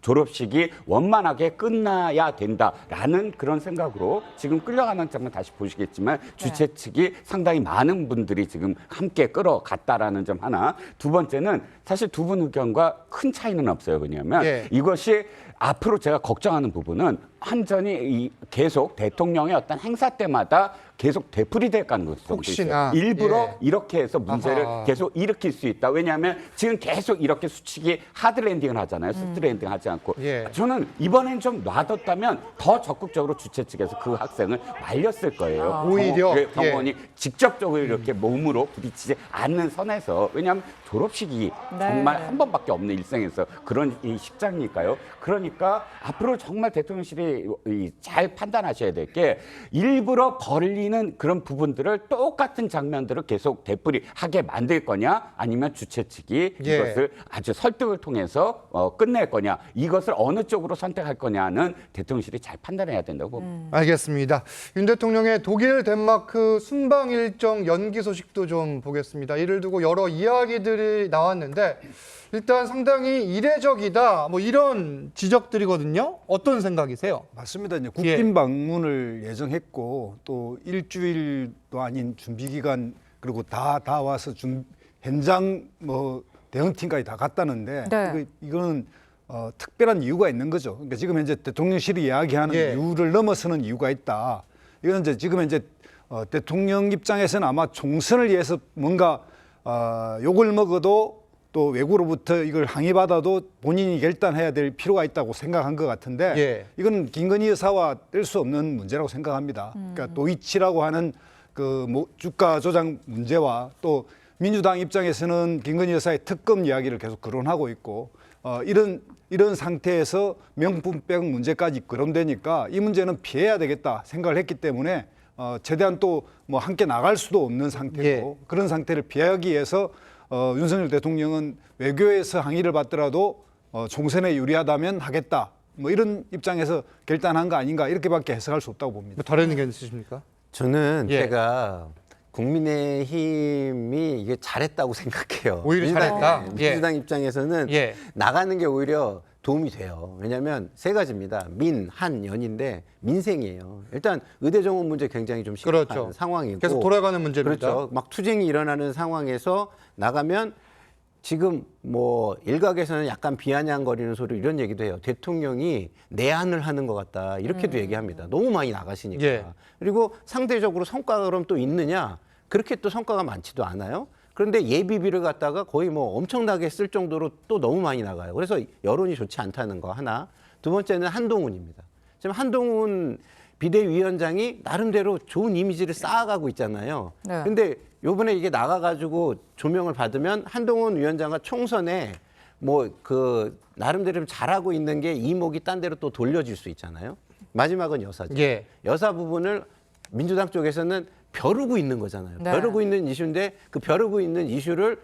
졸업식이 원만하게 끝나야 된다라는 그런 생각으로 지금 끌려가는 장면 다시 보시겠지만 주최 측이 상당히 많은 분들이 지금 함께 끌어갔다라는 점 하나. 두 번째는 사실 두 분 의견과 큰 차이는 없어요. 왜냐하면 예. 이것이 앞으로 제가 걱정하는 부분은 완전히 계속 대통령의 어떤 행사 때마다 계속 되풀이될 가능성도 혹시나, 있어요. 일부러 예. 이렇게 해서 문제를 아하. 계속 일으킬 수 있다. 왜냐하면 지금 계속 이렇게 수칙이 하드랜딩을 하잖아요. 소프트랜딩 하지 않고. 예. 저는 이번엔 좀 놔뒀다면 더 적극적으로 주최 측에서 그 학생을 말렸을 거예요. 오히려? 경호원이 직접적으로 이렇게 몸으로 부딪히지 않는 선에서. 왜냐하면 졸업식이 네. 정말 한 번밖에 없는 일생에서 그런 이 식장이니까요. 그러니까 앞으로 정말 대통령실이 잘 판단하셔야 될 게 일부러 벌리는 그런 부분들을 똑같은 장면들을 계속 되풀이하게 만들 거냐 아니면 주최 측이 예. 이것을 아주 설득을 통해서 끝낼 거냐 이것을 어느 쪽으로 선택할 거냐는 대통령실이 잘 판단해야 된다고 봅니다. 알겠습니다. 윤 대통령의 독일, 덴마크 순방 일정 연기 소식도 좀 보겠습니다. 이를 두고 여러 이야기들이 나왔는데 일단 상당히 이례적이다 뭐 이런 지적들이거든요. 어떤 생각이세요? 맞습니다. 이제 국빈 방문을 예정했고 또 일주일도 아닌 준비 기간 그리고 다 와서 현장 뭐 대응팀까지 다 갔다는데 네. 이거는 특별한 이유가 있는 거죠. 그러니까 지금 현재 대통령실이 이야기하는 예. 이유를 넘어서는 이유가 있다. 이건 이제 지금 현재 대통령 입장에서는 아마 총선을 위해서 뭔가 욕을 먹어도 또 외국으로부터 이걸 항의받아도 본인이 결단해야 될 필요가 있다고 생각한 것 같은데 예. 이건 김건희 여사와 뗄 수 없는 문제라고 생각합니다. 그러니까 도이치라고 하는 주가 조작 문제와 또 민주당 입장에서는 김건희 여사의 특검 이야기를 계속 거론하고 있고 이런 상태에서 명품백 문제까지 거론되니까 이 문제는 피해야 되겠다 생각을 했기 때문에 최대한 또 뭐 함께 나갈 수도 없는 상태고 예. 그런 상태를 피하기 위해서 윤석열 대통령은 외교에서 항의를 받더라도 총선에 유리하다면 하겠다. 뭐 이런 입장에서 결단한 거 아닌가 이렇게밖에 해석할 수 없다고 봅니다. 뭐 다른 의견 있으십니까? 저는 예. 제가 국민의힘이 이게 잘했다고 생각해요. 오히려 잘했다? 예. 민주당 입장에서는 예. 나가는 게 오히려 도움이 돼요. 왜냐하면 세 가지입니다. 민, 한, 연인데 민생이에요. 일단 의대 정원 문제 굉장히 좀 심각한 그렇죠. 상황이고 계속 돌아가는 문제입니다. 그렇죠. 막 투쟁이 일어나는 상황에서 나가면 지금 뭐 일각에서는 약간 비아냥거리는 소리 이런 얘기도 해요. 대통령이 내한을 하는 것 같다 이렇게도 얘기합니다. 너무 많이 나가시니까. 예. 그리고 상대적으로 성과가 그럼 또 있느냐? 그렇게 또 성과가 많지도 않아요. 그런데 예비비를 갖다가 거의 뭐 엄청나게 쓸 정도로 또 너무 많이 나가요. 그래서 여론이 좋지 않다는 거 하나. 두 번째는 한동훈입니다. 지금 한동훈 비대위원장이 나름대로 좋은 이미지를 쌓아가고 있잖아요. 네. 근데 요번에 이게 나가가지고 조명을 받으면 한동훈 위원장과 총선에 뭐 나름대로 잘하고 있는 게 이목이 딴 데로 또 돌려질 수 있잖아요. 마지막은 여사죠. 예. 여사 부분을 민주당 쪽에서는 벼르고 있는 거잖아요. 네. 벼르고 있는 이슈인데 그 벼르고 있는 이슈를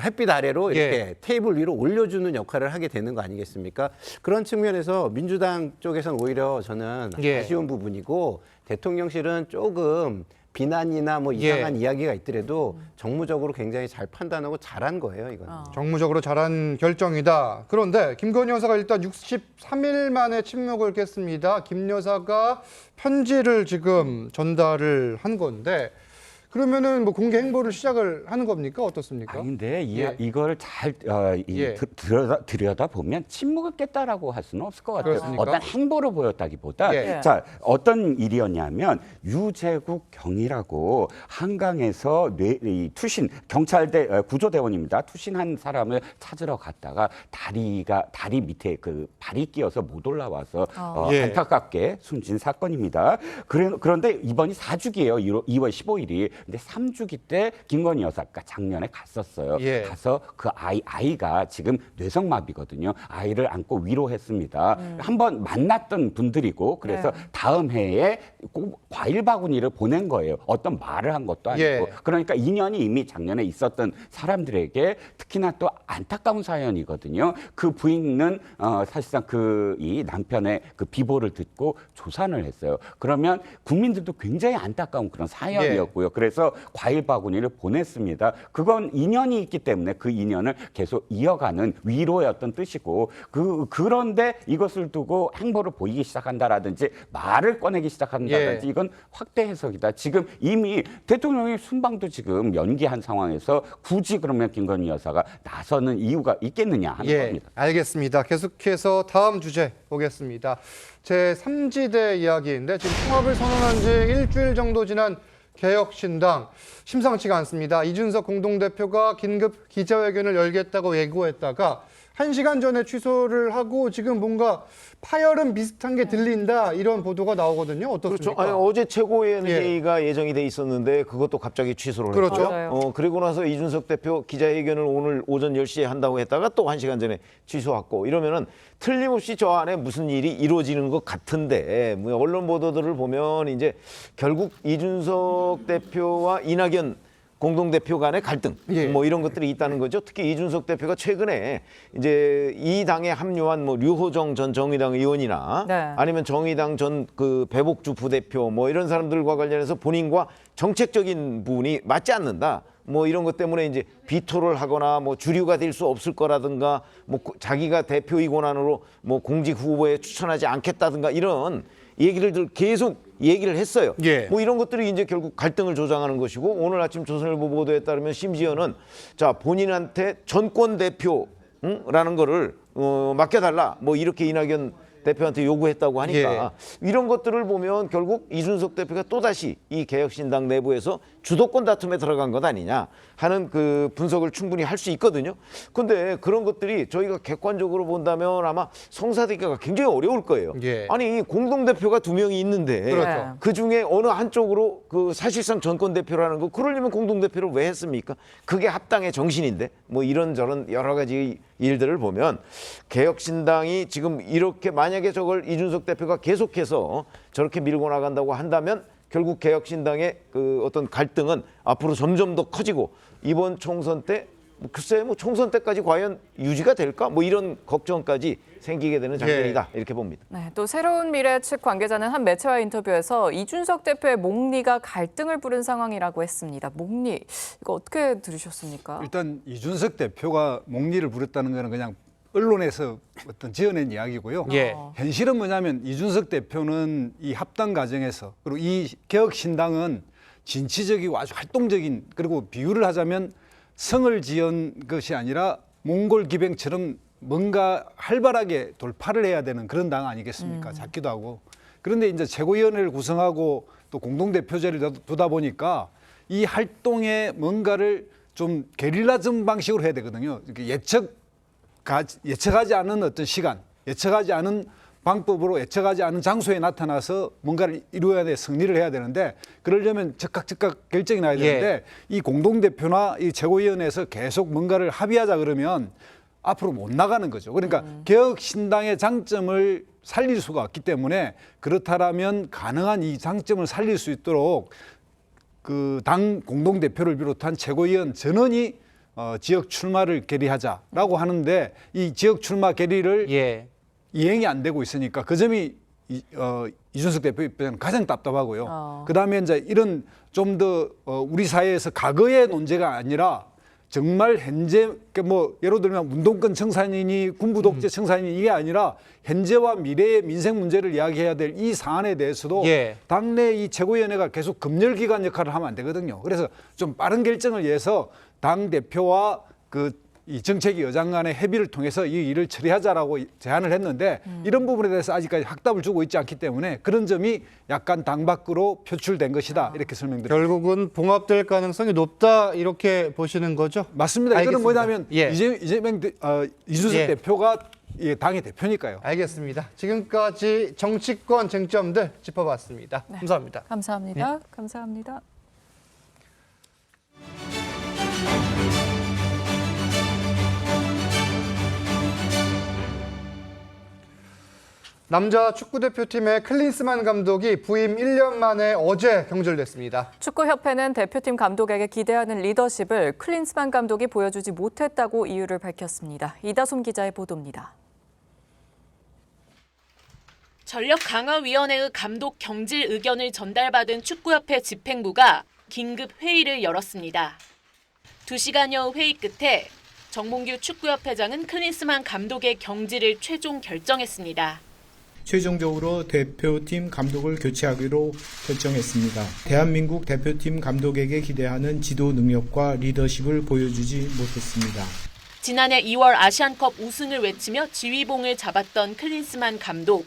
햇빛 아래로 이렇게 예. 테이블 위로 올려주는 역할을 하게 되는 거 아니겠습니까? 그런 측면에서 민주당 쪽에서는 오히려 저는 예. 아쉬운 부분이고 대통령실은 조금 비난이나 뭐 이상한 이야기가 있더라도 정무적으로 굉장히 잘 판단하고 잘한 거예요, 이건. 정무적으로 잘한 결정이다. 그런데 김건희 여사가 일단 63일 만에 침묵을 깼습니다. 김 여사가 편지를 지금 전달을 한 건데 그러면은 뭐 공개 행보를 시작을 하는 겁니까? 어떻습니까? 아닌데 예. 이걸 잘 예. 들여다 보면 침묵을 깼다라고 할 수는 없을 것 같아요. 그렇습니까? 어떤 행보를 보였다기보다 예. 자 어떤 일이었냐면 유재국 경이라고 한강에서 이 투신 경찰대 구조대원입니다. 투신한 사람을 찾으러 갔다가 다리 밑에 그 발이 끼어서 못 올라와서 예. 안타깝게 숨진 사건입니다. 그런데 이번이 4주기예요. 2월 15일이. 근데 3주기 때 김건희 여사가 작년에 갔었어요. 예. 가서 그 아이가 지금 뇌성마비거든요. 아이를 안고 위로했습니다. 한번 만났던 분들이고 그래서 네. 다음 해에 꼭 과일 바구니를 보낸 거예요. 어떤 말을 한 것도 아니고. 예. 그러니까 인연이 이미 작년에 있었던 사람들에게 특히나 또 안타까운 사연이거든요. 그 부인은 사실상 이 남편의 그 비보를 듣고 조산을 했어요. 그러면 국민들도 굉장히 안타까운 그런 사연이었고요. 그래서 과일 바구니를 보냈습니다. 그건 인연이 있기 때문에 그 인연을 계속 이어가는 위로의 어떤 뜻이고 그런데 이것을 두고 행보를 보이기 시작한다라든지 말을 꺼내기 시작한다든지 예. 이건 확대 해석이다. 지금 이미 대통령의 순방도 지금 연기한 상황에서 굳이 그러면 김건희 여사가 나서는 이유가 있겠느냐 하는 예, 겁니다. 알겠습니다. 계속해서 다음 주제 보겠습니다. 제3지대 이야기인데 지금 통합을 선언한 지 일주일 정도 지난 개혁신당 심상치가 않습니다. 이준석 공동대표가 긴급 기자회견을 열겠다고 예고했다가 1시간 전에 취소를 하고 지금 뭔가 파열음 비슷한 게 들린다 이런 보도가 나오거든요. 어떻습니까? 그렇죠. 아니, 어제 최고위원 예. 회의가 예정이 돼 있었는데 그것도 갑자기 취소를 그렇죠. 했죠. 맞아요. 그리고 나서 이준석 대표 기자회견을 오늘 오전 10시에 한다고 했다가 또 1시간 전에 취소했고 이러면은 틀림없이 저 안에 무슨 일이 이루어지는 것 같은데 뭐 언론 보도들을 보면 이제 결국 이준석 대표와 이낙연 공동대표 간의 갈등 예. 뭐 이런 것들이 있다는 거죠. 특히 이준석 대표가 최근에 이제 이 당에 합류한 뭐 류호정 전 정의당 의원이나 네. 아니면 정의당 전 그 배복주 부대표 뭐 이런 사람들과 관련해서 본인과 정책적인 부분이 맞지 않는다. 뭐 이런 것 때문에 이제 비토를 하거나 뭐 주류가 될 수 없을 거라든가 뭐 자기가 대표의 권한으로 뭐 공직 후보에 추천하지 않겠다든가 이런 얘기를 계속 얘기를 했어요. 예. 뭐 이런 것들이 이제 결국 갈등을 조장하는 것이고 오늘 아침 조선일보 보도에 따르면 심지어는 자 본인한테 전권 대표라는 거를 맡겨달라 뭐 이렇게 이낙연 대표한테 요구했다고 하니까 이런 것들을 보면 결국 이준석 대표가 또다시 이 개혁신당 내부에서 주도권 다툼에 들어간 것 아니냐 하는 그 분석을 충분히 할 수 있거든요. 근데 그런 것들이 저희가 객관적으로 본다면 아마 성사되기가 굉장히 어려울 거예요. 예. 아니 공동대표가 2명이 있는데 그렇죠. 그 중에 어느 한쪽으로 그 사실상 전권 대표라는 거 그러려면 공동대표를 왜 했습니까? 그게 합당의 정신인데 뭐 이런저런 여러 가지 일들을 보면 개혁신당이 지금 이렇게 만약에 저걸 이준석 대표가 계속해서 저렇게 밀고 나간다고 한다면 결국 개혁신당의 그 어떤 갈등은 앞으로 점점 더 커지고 이번 총선 때 글쎄 뭐 총선 때까지 과연 유지가 될까? 뭐 이런 걱정까지 생기게 되는 장면이다 이렇게 봅니다. 네, 또 새로운 미래 측 관계자는 한 매체와 인터뷰에서 이준석 대표의 목리가 갈등을 부른 상황이라고 했습니다. 목리, 이거 어떻게 들으셨습니까? 일단 이준석 대표가 목리를 부렸다는 거는 그냥 언론에서 어떤 지어낸 이야기고요. 예. 현실은 뭐냐면 이준석 대표는 이 합당 과정에서 그리고 이 개혁신당은 진취적이고 아주 활동적인 그리고 비유를 하자면 성을 지은 것이 아니라 몽골 기병처럼 뭔가 활발하게 돌파를 해야 되는 그런 당 아니겠습니까? 작기도 하고. 그런데 이제 최고위원회를 구성하고 또 공동대표제를 두다 보니까 이 활동에 뭔가를 좀 게릴라전 방식으로 해야 되거든요. 이렇게 예측하지 않은 어떤 시간, 예측하지 않은 방법으로 예측하지 않은 장소에 나타나서 뭔가를 이루어야 돼 승리를 해야 되는데 그러려면 즉각 결정이 나야 되는데 이 공동대표나 이 최고위원회에서 계속 뭔가를 합의하자 그러면 앞으로 못 나가는 거죠. 그러니까 개혁신당의 장점을 살릴 수가 없기 때문에 그렇다면 가능한 이 장점을 살릴 수 있도록 그 당 공동대표를 비롯한 최고위원 전원이 지역 출마를 결의하자라고 하는데 이 지역 출마 결의를 이행이 안 되고 있으니까 그 점이 이준석 대표 입장에는 가장 답답하고요. 그다음에 이제 이런 좀 더 우리 사회에서 과거의 논제가 아니라 정말 현재 뭐 예를 들면 운동권 청산이니 군부 독재 청산이니 이게 아니라 현재와 미래의 민생 문제를 이야기해야 될 이 사안에 대해서도 예. 당내 이 최고위원회가 계속 검열기관 역할을 하면 안 되거든요. 그래서 좀 빠른 결정을 위해서 당 대표와 이 정책위 의장 간의 협의를 통해서 이 일을 처리하자라고 제안을 했는데 이런 부분에 대해서 아직까지 확답을 주고 있지 않기 때문에 그런 점이 약간 당 밖으로 표출된 것이다 이렇게 설명드립니다. 결국은 봉합될 가능성이 높다 이렇게 보시는 거죠? 맞습니다. 이거는 알겠습니다. 뭐냐면 예. 이준석 예. 대표가 당의 대표니까요. 알겠습니다. 지금까지 정치권 쟁점들 짚어봤습니다. 감사합니다. 감사합니다. 감사합니다. 남자 축구대표팀의 클린스만 감독이 부임 1년 만에 어제 경질됐습니다. 축구협회는 대표팀 감독에게 기대하는 리더십을 클린스만 감독이 보여주지 못했다고 이유를 밝혔습니다. 이다솜 기자의 보도입니다. 전력강화위원회의 감독 경질 의견을 전달받은 축구협회 집행부가 긴급 회의를 열었습니다. 2시간여 회의 끝에 정몽규 축구협회장은 클린스만 감독의 경질을 최종 결정했습니다. 최종적으로 대표팀 감독을 교체하기로 결정했습니다. 대한민국 대표팀 감독에게 기대하는 지도 능력과 리더십을 보여주지 못했습니다. 지난해 2월 아시안컵 우승을 외치며 지휘봉을 잡았던 클린스만 감독.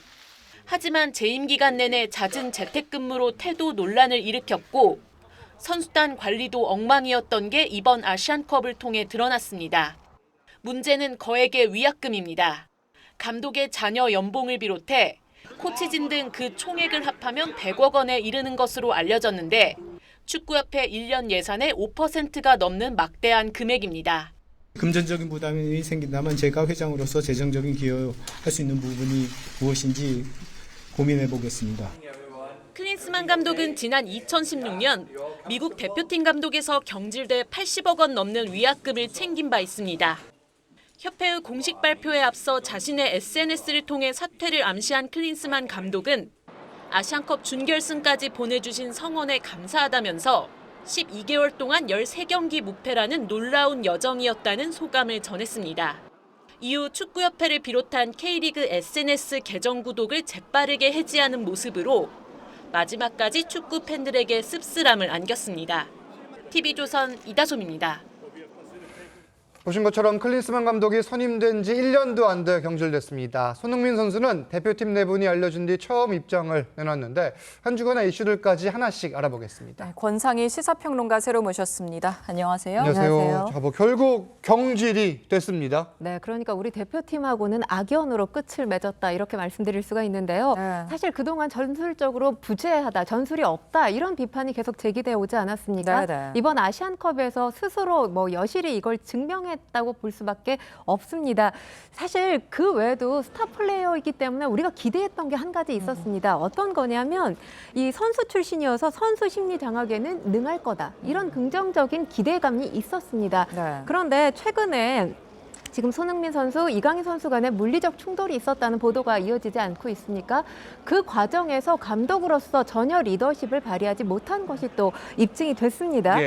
하지만 재임 기간 내내 잦은 재택근무로 태도 논란을 일으켰고 선수단 관리도 엉망이었던 게 이번 아시안컵을 통해 드러났습니다. 문제는 거액의 위약금입니다. 감독의 자녀 연봉을 비롯해 코치진 등 그 총액을 합하면 100억 원에 이르는 것으로 알려졌는데 축구협회 1년 예산의 5%가 넘는 막대한 금액입니다. 금전적인 부담이 생긴다면 제가 회장으로서 재정적인 기여할 수 있는 부분이 무엇인지 고민해 보겠습니다. 클린스만 감독은 지난 2016년 미국 대표팀 감독에서 경질돼 80억 원 넘는 위약금을 챙긴 바 있습니다. 협회의 공식 발표에 앞서 자신의 SNS를 통해 사퇴를 암시한 클린스만 감독은 아시안컵 준결승까지 보내주신 성원에 감사하다면서 12개월 동안 13경기 무패라는 놀라운 여정이었다는 소감을 전했습니다. 이후 축구협회를 비롯한 K리그 SNS 계정 구독을 재빠르게 해지하는 모습으로 마지막까지 축구 팬들에게 씁쓸함을 안겼습니다. TV조선 이다솜입니다. 보신 것처럼 클린스만 감독이 선임된 지 1년도 안 돼 경질됐습니다. 손흥민 선수는 대표팀 내분이 알려진 뒤 처음 입장을 내놨는데 한 주간의 이슈들까지 하나씩 알아보겠습니다. 네, 권상희 시사평론가 새로 모셨습니다. 안녕하세요. 안녕하세요. 자, 결국 경질이 됐습니다. 네, 그러니까 우리 대표팀하고는 악연으로 끝을 맺었다 이렇게 말씀드릴 수가 있는데요. 사실 그동안 전술적으로 부재하다, 전술이 없다 이런 비판이 계속 제기되어 오지 않았습니까? 이번 아시안컵에서 스스로 여실히 이걸 증명했다고 볼 수밖에 없습니다. 사실 그 외에도 스타 플레이어이기 때문에 우리가 기대했던 게 한 가지 있었습니다. 어떤 거냐면 이 선수 출신이어서 선수 심리 장악에는 능할 거다. 이런 긍정적인 기대감이 있었습니다. 그런데 최근에 지금 손흥민 선수, 이강인 선수 간에 물리적 충돌이 있었다는 보도가 이어지지 않고 있습니까? 그 과정에서 감독으로서 전혀 리더십을 발휘하지 못한 것이 또 입증이 됐습니다.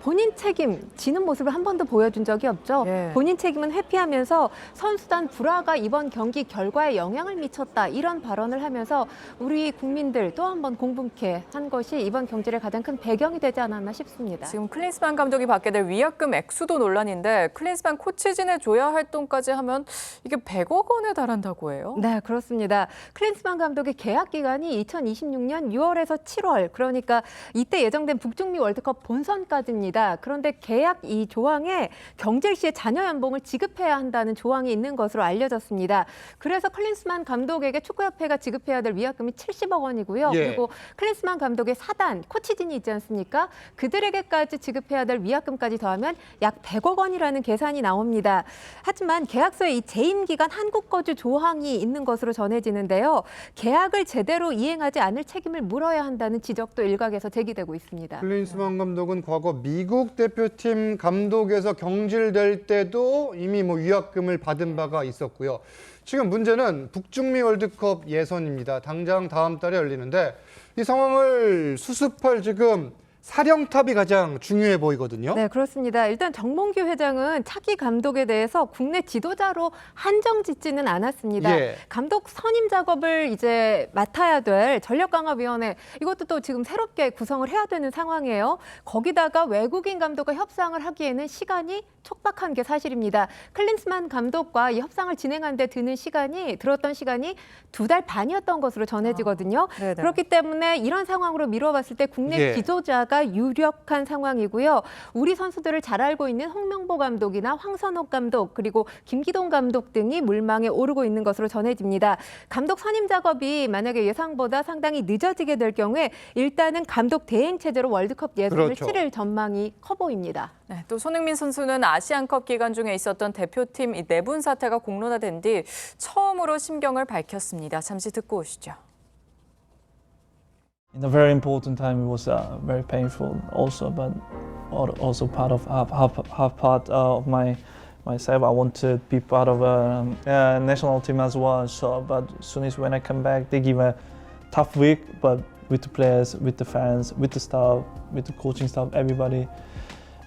본인 책임, 지는 모습을 한 번도 보여준 적이 없죠. 본인 책임은 회피하면서 선수단 불화가 이번 경기 결과에 영향을 미쳤다. 이런 발언을 하면서 우리 국민들 또 한 번 공분케 한 것이 이번 경질의 가장 큰 배경이 되지 않았나 싶습니다. 지금 클린스만 감독이 받게 될 위약금 액수도 논란인데 클린스만 코치진의 조야 활동까지 하면 이게 100억 원에 달한다고 해요? 네, 그렇습니다. 클린스만 감독의 계약 기간이 2026년 6월에서 7월, 그러니까 이때 예정된 북중미 월드컵 본선까지입니다. 그런데 계약 이 조항에 경질 시에 자녀 연봉을 지급해야 한다는 조항이 있는 것으로 알려졌습니다. 그래서 클린스만 감독에게 축구협회가 지급해야 될 위약금이 70억 원이고요. 그리고 클린스만 감독의 사단, 코치진이 있지 않습니까? 그들에게까지 지급해야 될 위약금까지 더하면 약 100억 원이라는 계산이 나옵니다. 하지만 계약서에 이 재임 기간 한국 거주 조항이 있는 것으로 전해지는데요. 계약을 제대로 이행하지 않을 책임을 물어야 한다는 지적도 일각에서 제기되고 있습니다. 클린스만 감독은 과거 미국 대표팀 감독에서 경질될 때도 이미 위약금을 받은 바가 있었고요. 지금 문제는 북중미 월드컵 예선입니다. 당장 다음 달에 열리는데 이 상황을 수습할 지금 사령탑이 가장 중요해 보이거든요. 네, 그렇습니다. 일단 정몽규 회장은 차기 감독에 대해서 국내 지도자로 한정짓지는 않았습니다. 예. 감독 선임 작업을 이제 맡아야 될 전력강화위원회, 이것도 또 지금 새롭게 구성을 해야 되는 상황이에요. 거기다가 외국인 감독과 협상을 하기에는 시간이 촉박한 게 사실입니다. 클린스만 감독과 이 협상을 진행하는 데 들었던 시간이 2달 반이었던 것으로 전해지거든요. 그렇기 때문에 이런 상황으로 미뤄봤을 때 국내 예. 지도자가 유력한 상황이고요. 우리 선수들을 잘 알고 있는 홍명보 감독이나 황선옥 감독, 그리고 김기동 감독 등이 물망에 오르고 있는 것으로 전해집니다. 감독 선임 작업이 만약에 예상보다 상당히 늦어지게 될 경우에 일단은 감독 대행 체제로 월드컵 예선을 그렇죠. 치를 전망이 커 보입니다. 네, 또 손흥민 선수는 아시안컵 기간 중에 있었던 대표팀 이 내분 사태가 공론화된 뒤 처음으로 심경을 밝혔습니다. 잠시 듣고 오시죠. In a very important time, it was very painful also, but also part of half part of myself. I want to be part of a national team as well. So, but as soon as when I come back, they give a tough week, but with the players, with the fans, with the staff, with the coaching staff, everybody,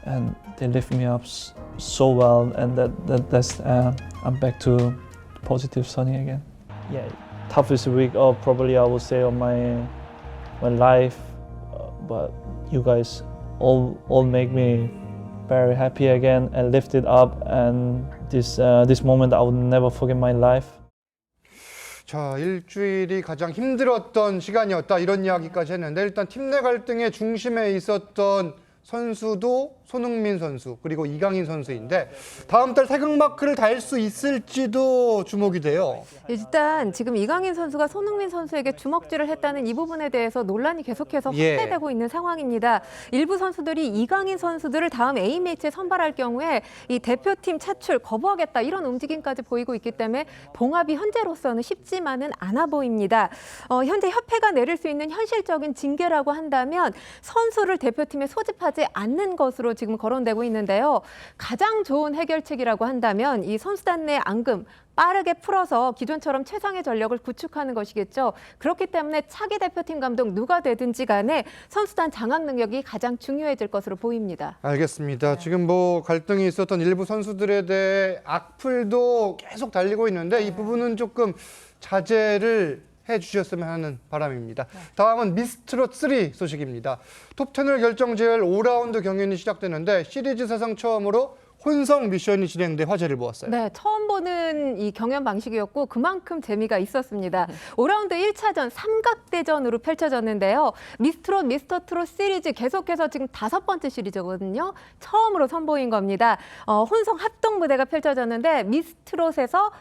and they lift me up so well, and that's I'm back to positive Sunny again. Yeah, toughest week of probably I would say of my life, but you guys all make me very happy again and lifted up, and this moment I will never forget my life. 자, 일주일이 가장 힘들었던 시간이었다 이런 이야기까지 했는데 일단 팀 내 갈등의 중심에 있었던 선수도 손흥민 선수 그리고 이강인 선수인데 다음 달 태극마크를 달 수 있을지도 주목이 돼요. 일단 지금 이강인 선수가 손흥민 선수에게 주먹질을 했다는 이 부분에 대해서 논란이 계속해서 확대되고 있는 상황입니다. 일부 선수들이 이강인 선수들을 다음 A매치에 선발할 경우에 이 대표팀 차출 거부하겠다 이런 움직임까지 보이고 있기 때문에 봉합이 현재로서는 쉽지만은 않아 보입니다. 현재 협회가 내릴 수 있는 현실적인 징계라고 한다면 선수를 대표팀에 소집하지 않는 것으로 지금 거론되고 있는데요. 가장 좋은 해결책이라고 한다면 이 선수단 내 앙금 빠르게 풀어서 기존처럼 최상의 전력을 구축하는 것이겠죠. 그렇기 때문에 차기 대표팀 감독 누가 되든지 간에 선수단 장악 능력이 가장 중요해질 것으로 보입니다. 알겠습니다. 지금 뭐 갈등이 있었던 일부 선수들에 대해 악플도 계속 달리고 있는데 이 부분은 조금 자제를 해주셨으면 하는 바람입니다. 다음은 미스트롯 3 소식입니다. 톱10을 결정지을 5라운드 경연이 시작되는데 시리즈 사상 처음으로 혼성 미션이 진행돼 화제를 모았어요. 네, 처음 보는 이 경연 방식이었고 그만큼 재미가 있었습니다. 5라운드 1차전 삼각대전으로 펼쳐졌는데요. 미스트롯, 미스터트롯 시리즈 계속해서 지금 5번째 시리즈거든요. 처음으로 선보인 겁니다. 혼성 합동 무대가 펼쳐졌는데 미스트롯에서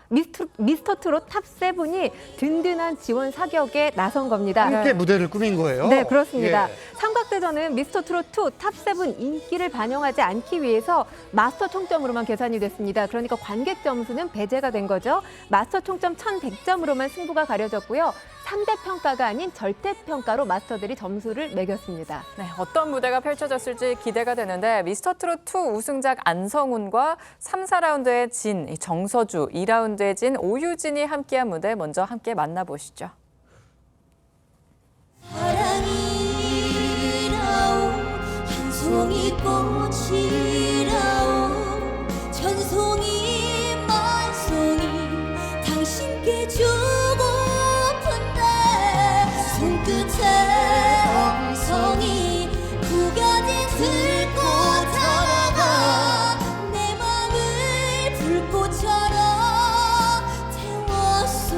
미스터트롯 탑7이 든든한 지원 사격에 나선 겁니다. 함께 무대를 꾸민 거예요? 네, 그렇습니다. 예. 삼각대전은 미스터트롯2 탑7 인기를 반영하지 않기 위해서 마스터 총점으로만 계산이 됐습니다. 그러니까 관객 점수는 배제가 된 거죠. 마스터 총점 1,100점으로만 승부가 가려졌고요. 상대평가가 아닌 절대평가로 마스터들이 점수를 매겼습니다. 네, 어떤 무대가 펼쳐졌을지 기대가 되는데 미스터트롯2 우승작 안성훈과 3, 4라운드에 진 정서주, 2라운드에 진 오유진이 함께한 무대 먼저 함께 만나보시죠. 사랑이라오 한 송이 꽃이라오 천송이 만송이 당신께 주고픈데 손끝에 엉성이 구겨진 들꽃 하나가 내 맘을 불꽃처럼 태웠소.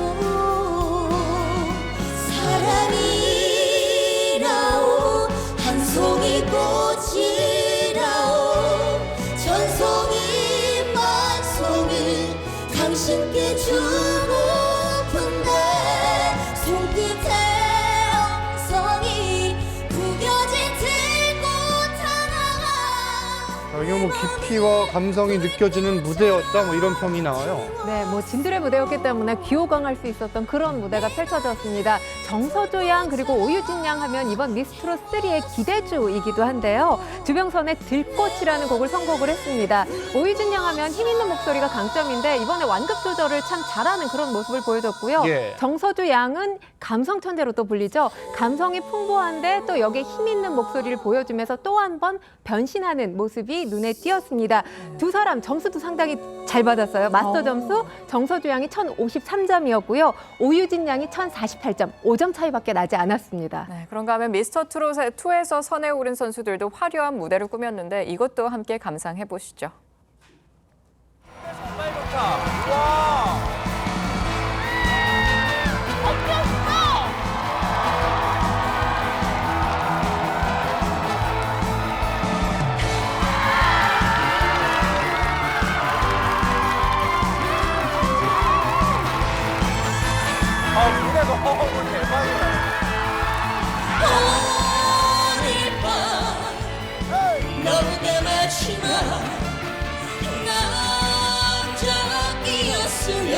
사랑이라오 한 송이 꽃이라오 천송이 만 너무 깊이와 감성이 느껴지는 무대였다, 뭐 이런 평이 나와요. 네, 뭐 진들의 무대였기 때문에 귀호강할 수 있었던 그런 무대가 펼쳐졌습니다. 정서주 양 그리고 오유진 양 하면 이번 미스트롯 3의 기대주이기도 한데요. 주병선의 들꽃이라는 곡을 선곡을 했습니다. 오유진 양 하면 힘 있는 목소리가 강점인데 이번에 완급 조절을 참 잘하는 그런 모습을 보여줬고요. 예. 정서주 양은 감성 천재로 또 불리죠. 감성이 풍부한데 또 여기에 힘 있는 목소리를 보여주면서 또 한 번 변신하는 모습이 눈에 띄었습니다. 두 사람 점수도 상당히 잘 받았어요. 마스터 점수 정서주 양이 1053점이었고요. 오유진 양이 1048점, 5점 차이밖에 나지 않았습니다. 네, 그런가 하면 미스터트롯 2에서 선에 오른 선수들도 화려한 무대를 꾸몄는데 이것도 함께 감상해 보시죠. 무대도 대박이다. 오늘 밤 너무나 마지막 남자이었으면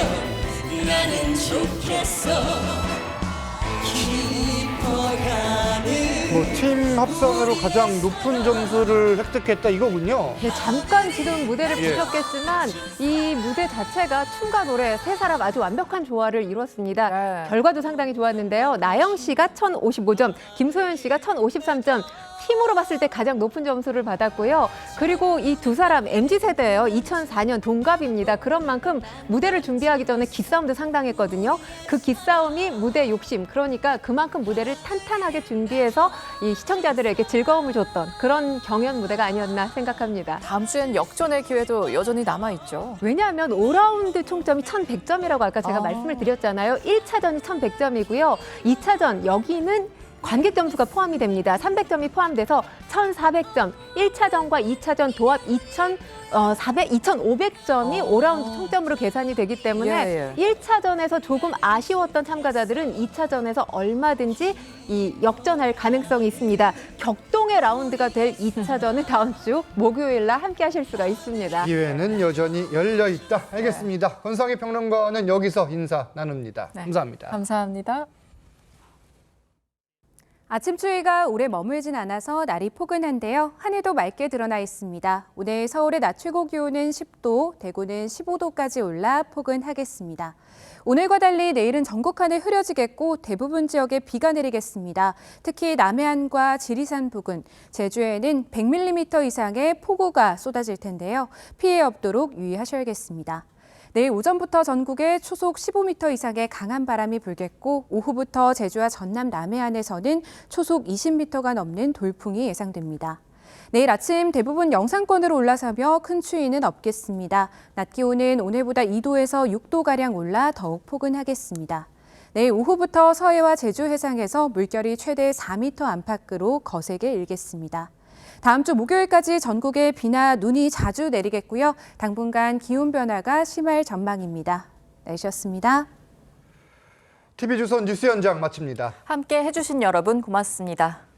나는 좋겠어. 깊어가는 뭐 팀 합성으로 가장 높은 점수를 획득했다 이거군요. 네, 잠깐 지금 무대를 예. 보셨겠지만 이 무대 자체가 춤과 노래 세 사람 아주 완벽한 조화를 이뤘습니다. 결과도 상당히 좋았는데요. 나영 씨가 1055점, 김소연 씨가 1053점. 팀으로 봤을 때 가장 높은 점수를 받았고요. 그리고 이 두 사람 MZ세대예요. 2004년 동갑입니다. 그런 만큼 무대를 준비하기 전에 기싸움도 상당했거든요. 그 기싸움이 무대 욕심, 그러니까 그만큼 무대를 탄탄하게 준비해서 이 시청자들에게 즐거움을 줬던 그런 경연 무대가 아니었나 생각합니다. 다음 주엔 역전의 기회도 여전히 남아있죠. 왜냐하면 5라운드 총점이 1100점이라고 아까 제가 말씀을 드렸잖아요. 1차전이 1100점이고요. 2차전 여기는 관객 점수가 포함이 됩니다. 300점이 포함돼서 1,400점, 1차전과 2차전 도합 2,500점이 5라운드 총점으로 계산이 되기 때문에 1차전에서 조금 아쉬웠던 참가자들은 2차전에서 얼마든지 이 역전할 가능성이 있습니다. 격동의 라운드가 될 2차전은 다음 주 목요일 날 함께 하실 수가 있습니다. 기회는 여전히 열려 있다. 알겠습니다. 권상희 평론가는 여기서 인사 나눕니다. 감사합니다. 감사합니다. 아침 추위가 오래 머물진 않아서 날이 포근한데요. 하늘도 맑게 드러나 있습니다. 오늘 서울의 낮 최고 기온은 10도, 대구는 15도까지 올라 포근하겠습니다. 오늘과 달리 내일은 전국 하늘 흐려지겠고 대부분 지역에 비가 내리겠습니다. 특히 남해안과 지리산 부근, 제주에는 100mm 이상의 폭우가 쏟아질 텐데요. 피해 없도록 유의하셔야겠습니다. 내일 오전부터 전국에 초속 15m 이상의 강한 바람이 불겠고 오후부터 제주와 전남 남해안에서는 초속 20m가 넘는 돌풍이 예상됩니다. 내일 아침 대부분 영상권으로 올라서며 큰 추위는 없겠습니다. 낮 기온은 오늘보다 2도에서 6도가량 올라 더욱 포근하겠습니다. 내일 오후부터 서해와 제주 해상에서 물결이 최대 4m 안팎으로 거세게 일겠습니다. 다음 주 목요일까지 전국에 비나 눈이 자주 내리겠고요. 당분간 기온 변화가 심할 전망입니다. 날씨였습니다. TV조선 뉴스 현장 마칩니다. 함께 해주신 여러분 고맙습니다.